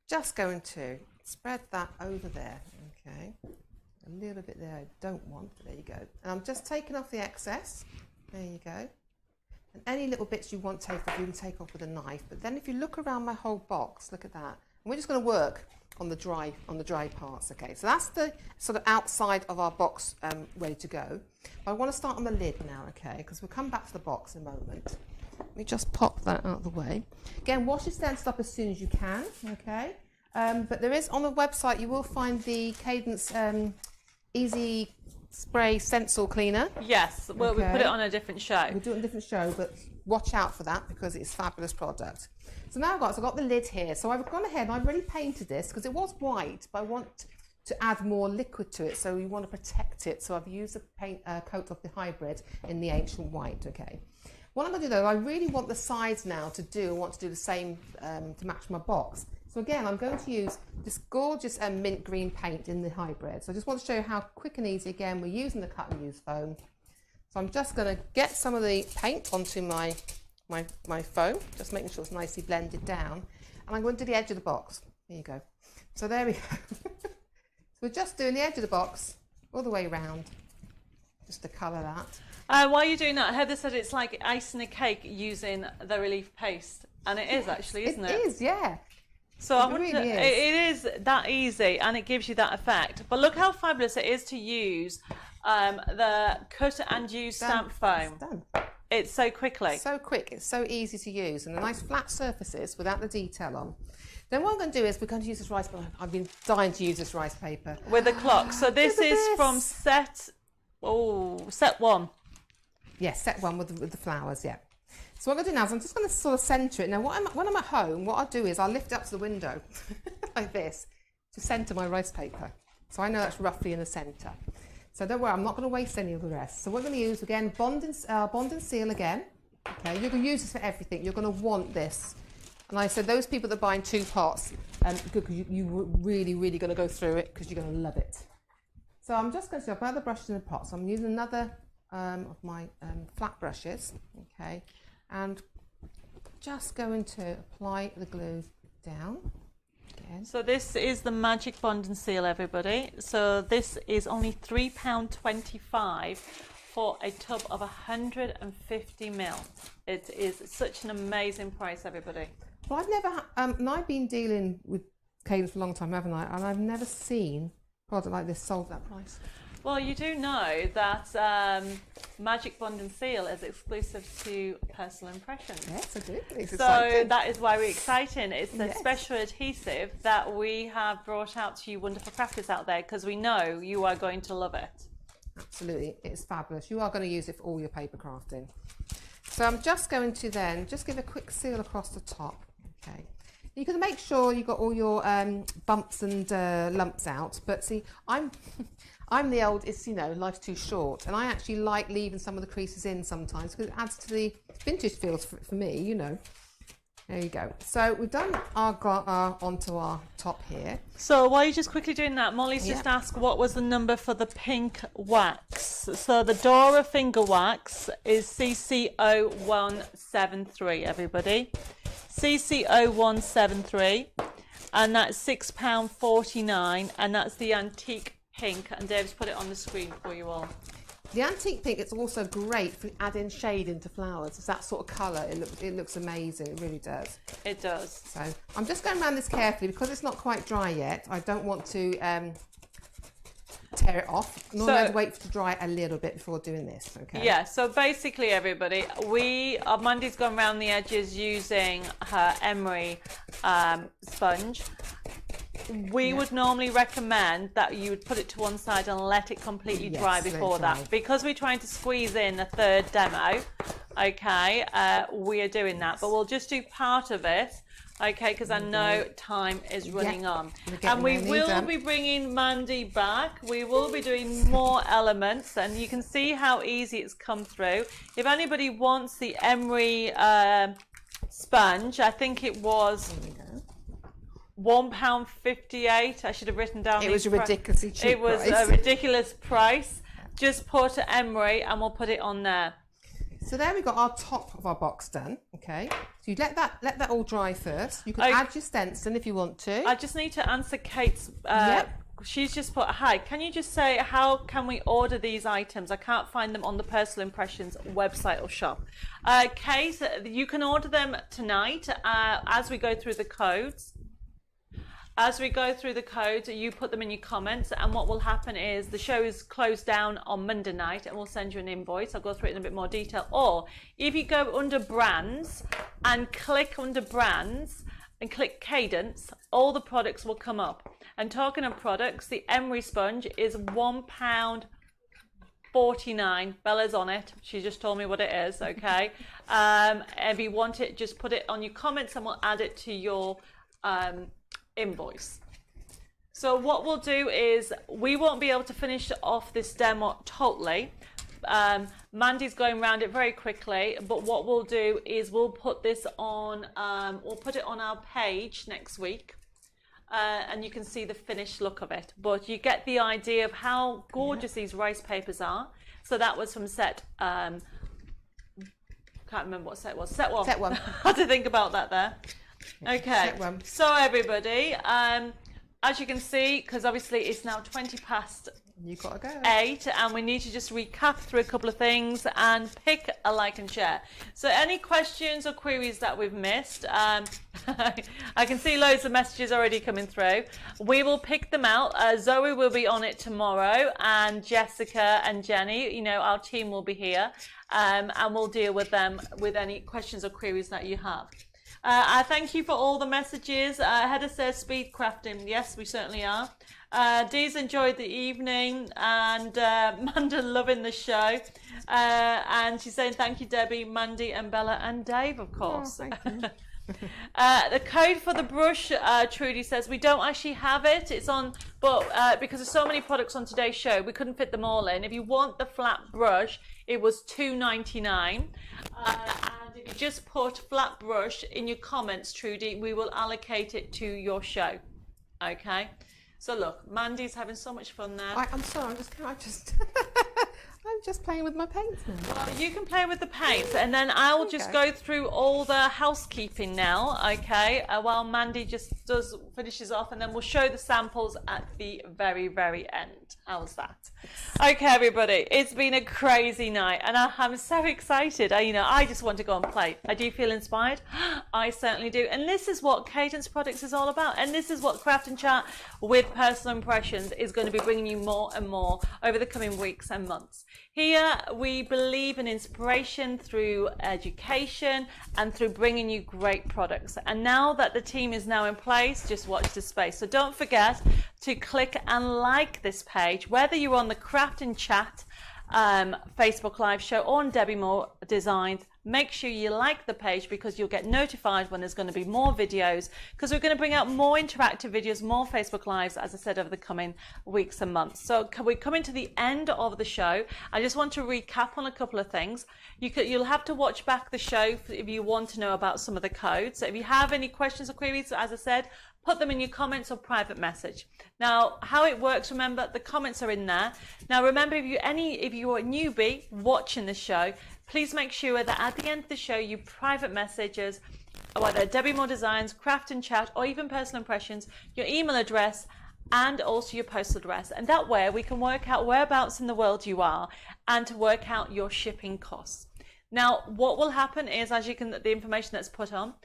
just going to spread that over there. Okay? A little bit there I don't want. There you go. And I'm just taking off the excess. There you go. And any little bits you want to take off, you can take off with a knife. But then if you look around my whole box, look at that. And we're just going to work on the dry parts. Okay, so that's the sort of outside of our box ready to go. But I want to start on the lid now, okay, because we'll come back to the box in a moment. Let me just pop that out of the way. Again, wash your stencil up as soon as you can, okay. But there is on the website, you will find the Cadence Easy Spray Stencil Cleaner. Yes, well, okay. We put it on a different show. We do it on a different show, but watch out for that because it's a fabulous product. So now I've got the lid here. So I've gone ahead and I've really painted this because it was white, but I want to add more liquid to it. So you want to protect it. So I've used a paint coat of the hybrid in the ancient white, okay. What I'm going to do though, I really want the sides now I want to do the same to match my box. So again, I'm going to use this gorgeous mint green paint in the hybrid. So I just want to show you how quick and easy, again, we're using the cut and use foam. So I'm just going to get some of the paint onto my foam, just making sure it's nicely blended down. And I'm going to do the edge of the box. There you go. So there we go. So we're just doing the edge of the box all the way around, just to colour that. While you're doing that, Heather said it's like icing a cake using the relief paste. And it is actually, isn't it? It is, yeah. So it is that easy and it gives you that effect. But look how fabulous it is to use the cut and use stamp foam. It's done. It's so quickly. So quick, it's so easy to use, and the nice flat surfaces without the detail on. Then what I'm going to do is we're going to use this rice paper. I've been dying to use this rice paper. With the clock. So this is from set 1. Yes, set 1 with the flowers, yeah. So what I'm going to do now is I'm just going to sort of centre it. Now when I'm at home, what I'll do is I'll lift it up to the window like this to centre my rice paper. So I know that's roughly in the centre. So don't worry, I'm not going to waste any of the rest. So we're going to use, again, bond and seal again. Okay, you're going to use this for everything. You're going to want this. And I said those people that buy in 2 pots, good, because you really, really going to go through it because you're going to love it. So I'm just going to, I've got the brushes in the pot. So I'm using another of my flat brushes, okay, and just going to apply the glue down again. So this is the Magic Bond and Seal, everybody. So this is only £3.25 for a tub of 150 ml. It is such an amazing price, everybody. Well, I've never, and I've been dealing with Cadence for a long time, haven't I? And I've never seen a product like this sold at that price. Well, you do know that Magic Bond and Seal is exclusive to Personal Impressions. Yes, I do. It's so exciting. that is why we're exciting. It's the Yes. special adhesive that we have brought out to you wonderful crafters out there, because we know you are going to love it. Absolutely, it's fabulous. You are going to use it for all your paper crafting. So I'm just going to then just give a quick seal across the top. Okay. You can make sure you've got all your bumps and lumps out. But see, I'm the old, it's, you know, life's too short. And I actually like leaving some of the creases in sometimes because it adds to the vintage feels for me, you know. There you go. So we've done our onto our top here. So while you're just quickly doing that, Molly's just asked what was the number for the pink wax. So the Dora finger wax is CC0173, everybody. CC0173, and that's £6.49, and that's the antique pink, and Dave's put it on the screen for you all. The antique pink, it's also great for adding shade into flowers. It's that sort of colour. It looks amazing. It really does. It does. So I'm just going around this carefully because it's not quite dry yet. I don't want to tear it off. Normally I'd wait for it to dry a little bit before doing this. Okay. Yeah. So basically, everybody, Mandy's gone around the edges using her emery sponge. We would normally recommend that you would put it to one side and let it completely dry before that. Because we're trying to squeeze in a third demo, okay, we are doing that. But we'll just do part of it, okay, because I know time is running on. And we will be bringing Mandy back. We will be doing more elements, and you can see how easy it's come through. If anybody wants the emery sponge, I think it was £1.58. I should have written down. It was a ridiculously cheap. It was a ridiculous price. Just put emery, and we'll put it on there. So there we got our top of our box done. Okay. So you let that all dry first. You can add your stencil if you want to. I just need to answer Kate's. She's just put, hi, can you just say how can we order these items? I can't find them on the Personal Impressions website or shop. Kate, you can order them tonight as we go through the codes. As we go through the codes, you put them in your comments, and what will happen is the show is closed down on Monday night, and we'll send you an invoice. I'll go through it in a bit more detail. Or if you go under brands and click under brands and click Cadence, all the products will come up. And talking of products, the emery sponge is £1.49. Bella's on it. She just told me what it is, okay? If you want it, just put it on your comments and we'll add it to your invoice. So what we'll do is we won't be able to finish off this demo totally. Mandy's going around it very quickly, but what we'll do is we'll put this on we'll put it on our page next week, and you can see the finished look of it, but you get the idea of how gorgeous these rice papers are. So that was from set can't remember what set was. Set one. Set one. I had to think about that there. Okay, so everybody, as you can see, because obviously it's now 20 past You've got to go. 8, and we need to just recap through a couple of things and pick a like and share. So any questions or queries that we've missed, I can see loads of messages already coming through. We will pick them out. Zoe will be on it tomorrow, and Jessica and Jenny, you know, our team will be here, and we'll deal with them with any questions or queries that you have. I thank you for all the messages. Heather says speed crafting. Yes, we certainly are. Dee's enjoyed the evening, and Manda loving the show. And she's saying thank you, Debbie, Mandy, and Bella, and Dave, of course. Oh, thank you. The code for the brush, Trudy says, we don't actually have it. It's on, but because there's so many products on today's show, we couldn't fit them all in. If you want the flat brush, it was $2.99. And if you just put flat brush in your comments, Trudy, we will allocate it to your show. Okay. So look, Mandy's having so much fun there. I'm sorry. I'm just playing with my paints now. Well, you can play with the paints, and then I'll just go through all the housekeeping now, okay? While Mandy just finishes off, and then we'll show the samples at the very, very end. How's that? Okay, everybody, it's been a crazy night, and I'm so excited. I just want to go and play. I do feel inspired. I certainly do. And this is what Cadence Products is all about, and this is what Craft and Chat with Personal Impressions is going to be bringing you more and more over the coming weeks and months. Here we believe in inspiration through education and through bringing you great products. And now that the team is now in place, just watch this space. So don't forget to click and like this page, whether you're on the Craft and Chat Facebook Live show or on Debbie Moore Designs. Make sure you like the page because you'll get notified when there's going to be more videos, because we're going to bring out more interactive videos, more Facebook Lives, as I said, over the coming weeks and months. So we're coming to the end of the show. I just want to recap on a couple of things. You'll have to watch back the show if you want to know about some of the codes. So if you have any questions or queries, as I said, put them in your comments or private message. Now, how it works, remember, the comments are in there. Now, remember, if you're a newbie watching the show, please make sure that at the end of the show, you private messages, whether Debbie Moore Designs, Craft and Chat, or even Personal Impressions, your email address, and also your postal address. And that way we can work out whereabouts in the world you are and to work out your shipping costs. Now, what will happen is, the information that's put on,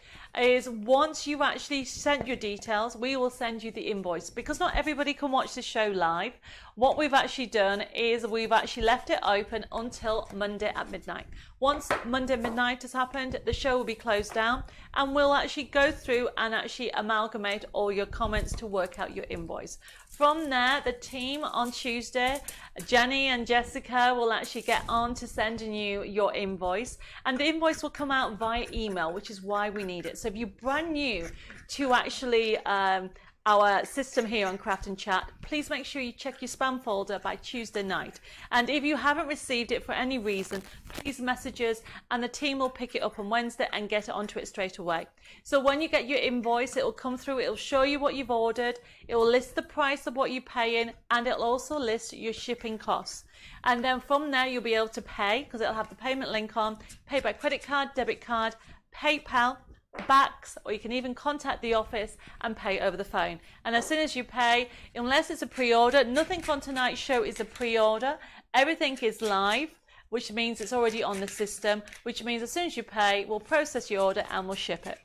is once you actually sent your details, we will send you the invoice. Because not everybody can watch the show live, what we've actually done is we've actually left it open until Monday at midnight. Once Monday midnight has happened, the show will be closed down, and we'll actually go through and actually amalgamate all your comments to work out your invoice. From there, the team on Tuesday, Jenny and Jessica, will actually get on to sending you your invoice, and the invoice will come out via email, which is why we need it. So if you're brand new to actually our system here on Craft and Chat, please make sure you check your spam folder by Tuesday night. And if you haven't received it for any reason, please message us and the team will pick it up on Wednesday and get it onto it straight away. So when you get your invoice, it will come through, it will show you what you've ordered, it will list the price of what you're paying, and it'll also list your shipping costs. And then from there, you'll be able to pay, because it'll have the payment link on, pay by credit card, debit card, PayPal, backs, or you can even contact the office and pay over the phone. And as soon as you pay, unless it's a pre-order, nothing from tonight's show is a pre-order, everything is live, which means it's already on the system, which means as soon as you pay, we'll process your order and we'll ship it.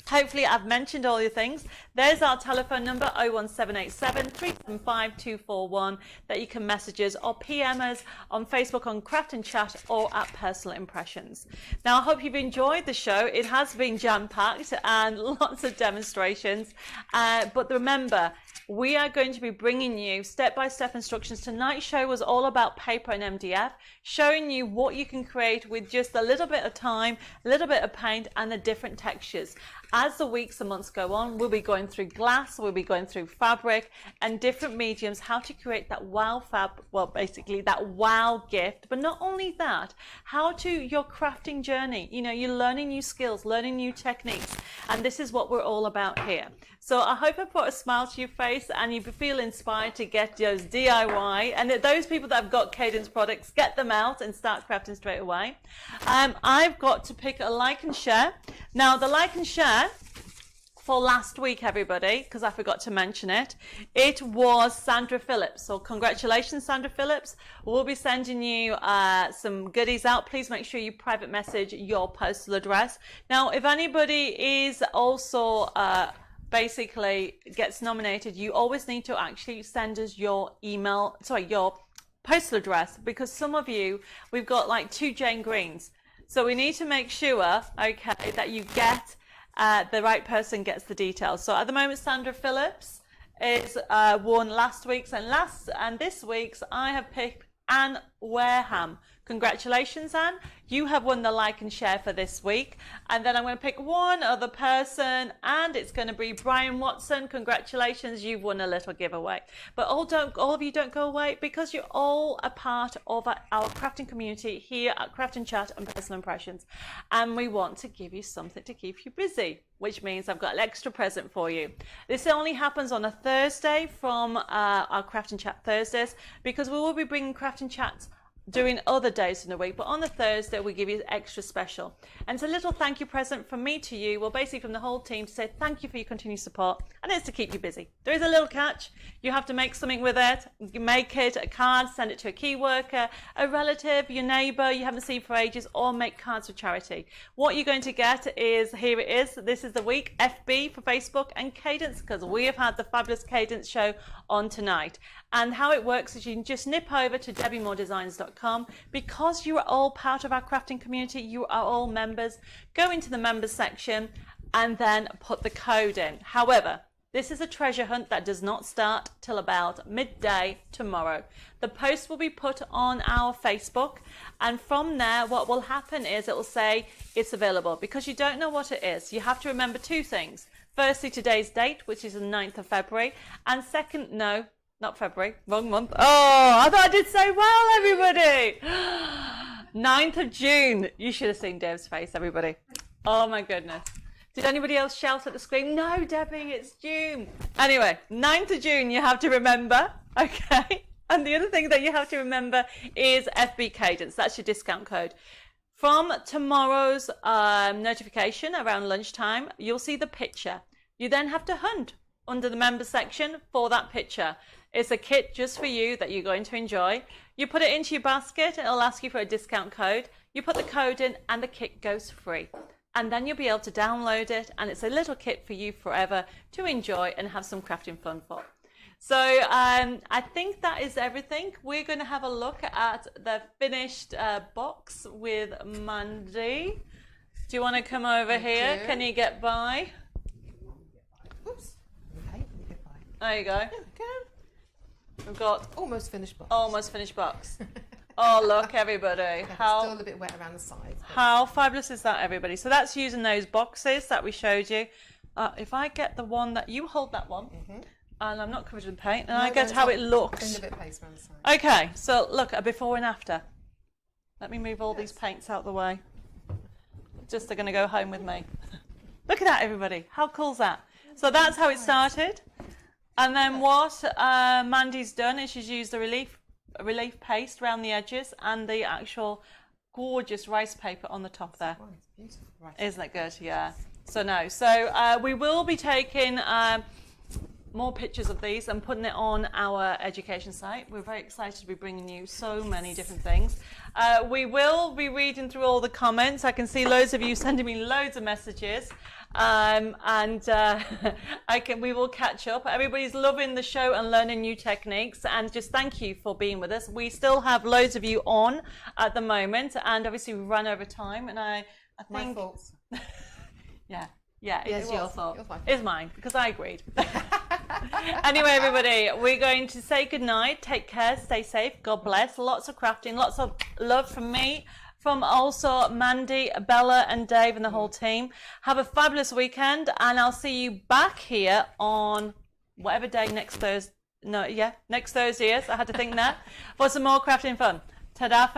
Hopefully I've mentioned all your things. There's our telephone number, 01787 375 241, that you can message us or PM us on Facebook on Craft and Chat or at Personal Impressions. Now, I hope you've enjoyed the show. It has been jam-packed and lots of demonstrations. But remember, we are going to be bringing you step-by-step instructions. Tonight's show was all about paper and MDF, showing you what you can create with just a little bit of time, a little bit of paint, and the different textures. As the weeks and months go on, we'll be going through glass, we'll be going through fabric and different mediums, how to create that wow basically that wow gift. But not only that, how to your crafting journey. You're learning new skills, learning new techniques, and this is what we're all about here. So I hope I put a smile to your face and you feel inspired to get those DIY, and those people that have got Cadence products, get them out and start crafting straight away. I've got to pick a like and share. Now, the like and share for last week, everybody, because I forgot to mention it, it was Sandra Phillips. So congratulations, Sandra Phillips. We'll be sending you some goodies out. Please make sure you private message your postal address. Now, if anybody is also basically gets nominated, you always need to actually send us your your postal address, because some of you, we've got like 2 Jane Greens. So we need to make sure, okay, that you get the right person gets the details. So at the moment, Sandra Phillips is won last week's, and this week's I have picked Anne Wareham. Congratulations, Anne. You have won the like and share for this week. And then I'm going to pick one other person, and it's going to be Brian Watson. Congratulations, you've won a little giveaway. But all of you don't go away, because you're all a part of our crafting community here at Craft and Chat and Personal Impressions. And we want to give you something to keep you busy, which means I've got an extra present for you. This only happens on a Thursday from our Craft and Chat Thursdays, because we will be bringing Craft and Chats during other days in the week, but on the Thursday we give you extra special. And it's a little thank you present from me to you, well basically from the whole team, to say thank you for your continued support, and it's to keep you busy. There is a little catch: you have to make something with it. You make it a card, send it to a key worker, a relative, your neighbour you haven't seen for ages, or make cards for charity. What you're going to get is, here it is, this is the week, FB for Facebook and Cadence, because we have had the fabulous Cadence show on tonight. And how it works is you can just nip over to debbiemoredesigns.com. Because you are all part of our crafting community, you are all members, go into the members section and then put the code in. However, this is a treasure hunt that does not start till about midday tomorrow. The post will be put on our Facebook, and from there what will happen is it will say it's available. Because you don't know what it is, you have to remember two things. Firstly, today's date, which is the 9th of February, and second, no, not February, wrong month. Oh, I thought I did so well, everybody. 9th of June. You should have seen Dave's face, everybody. Oh my goodness. Did anybody else shout at the screen? No, Debbie, it's June. Anyway, 9th of June you have to remember, okay? And the other thing that you have to remember is FB Cadence. That's your discount code. From tomorrow's notification around lunchtime, you'll see the picture. You then have to hunt under the member section for that picture. It's a kit just for you that you're going to enjoy. You put it into your basket, it'll ask you for a discount code. You put the code in and the kit goes free. And then you'll be able to download it, and it's a little kit for you forever to enjoy and have some crafting fun for. So I think that is everything. We're going to have a look at the finished box with Mandy. Do you want to come over here? Can you get by? Oops. Okay, get by. There you go. There we go. We've got Almost finished box. almost finished box. Oh, look, everybody. Still a bit wet around the sides. How fabulous is that, everybody? So that's using those boxes that we showed you. If I get the one that you hold, that one, and I'm not covered in paint, and I get how it looks. A bit of paste around the side. Okay, so look, a before and after. Let me move all these paints out the way. Just they're going to go home with me. Look at that, everybody. How cool is that? So that's how it started. And then what Mandy's done is she's used the relief paste around the edges and the actual gorgeous rice paper on the top there. Oh, it's beautiful. Right. Isn't it good? Yeah. So no. So we will be taking more pictures of these and putting it on our education site. We're very excited to be bringing you so many different things. We will be reading through all the comments. I can see loads of you sending me loads of messages. We will catch up. Everybody's loving the show and learning new techniques, and just thank you for being with us. We still have loads of you on at the moment, and obviously we run over time, and I think My fault. yeah, it's your fault. Yours, my fault. It's mine, because I agreed. Anyway, everybody, we're going to say goodnight. Take care, stay safe, God bless. Lots of crafting, lots of love from me, from also Mandy, Bella and Dave and the whole team. Have a fabulous weekend, and I'll see you back here on whatever day next Thursday. No, yeah, next Thursday is. I had to think that. For some more crafting fun. Ta-da for now.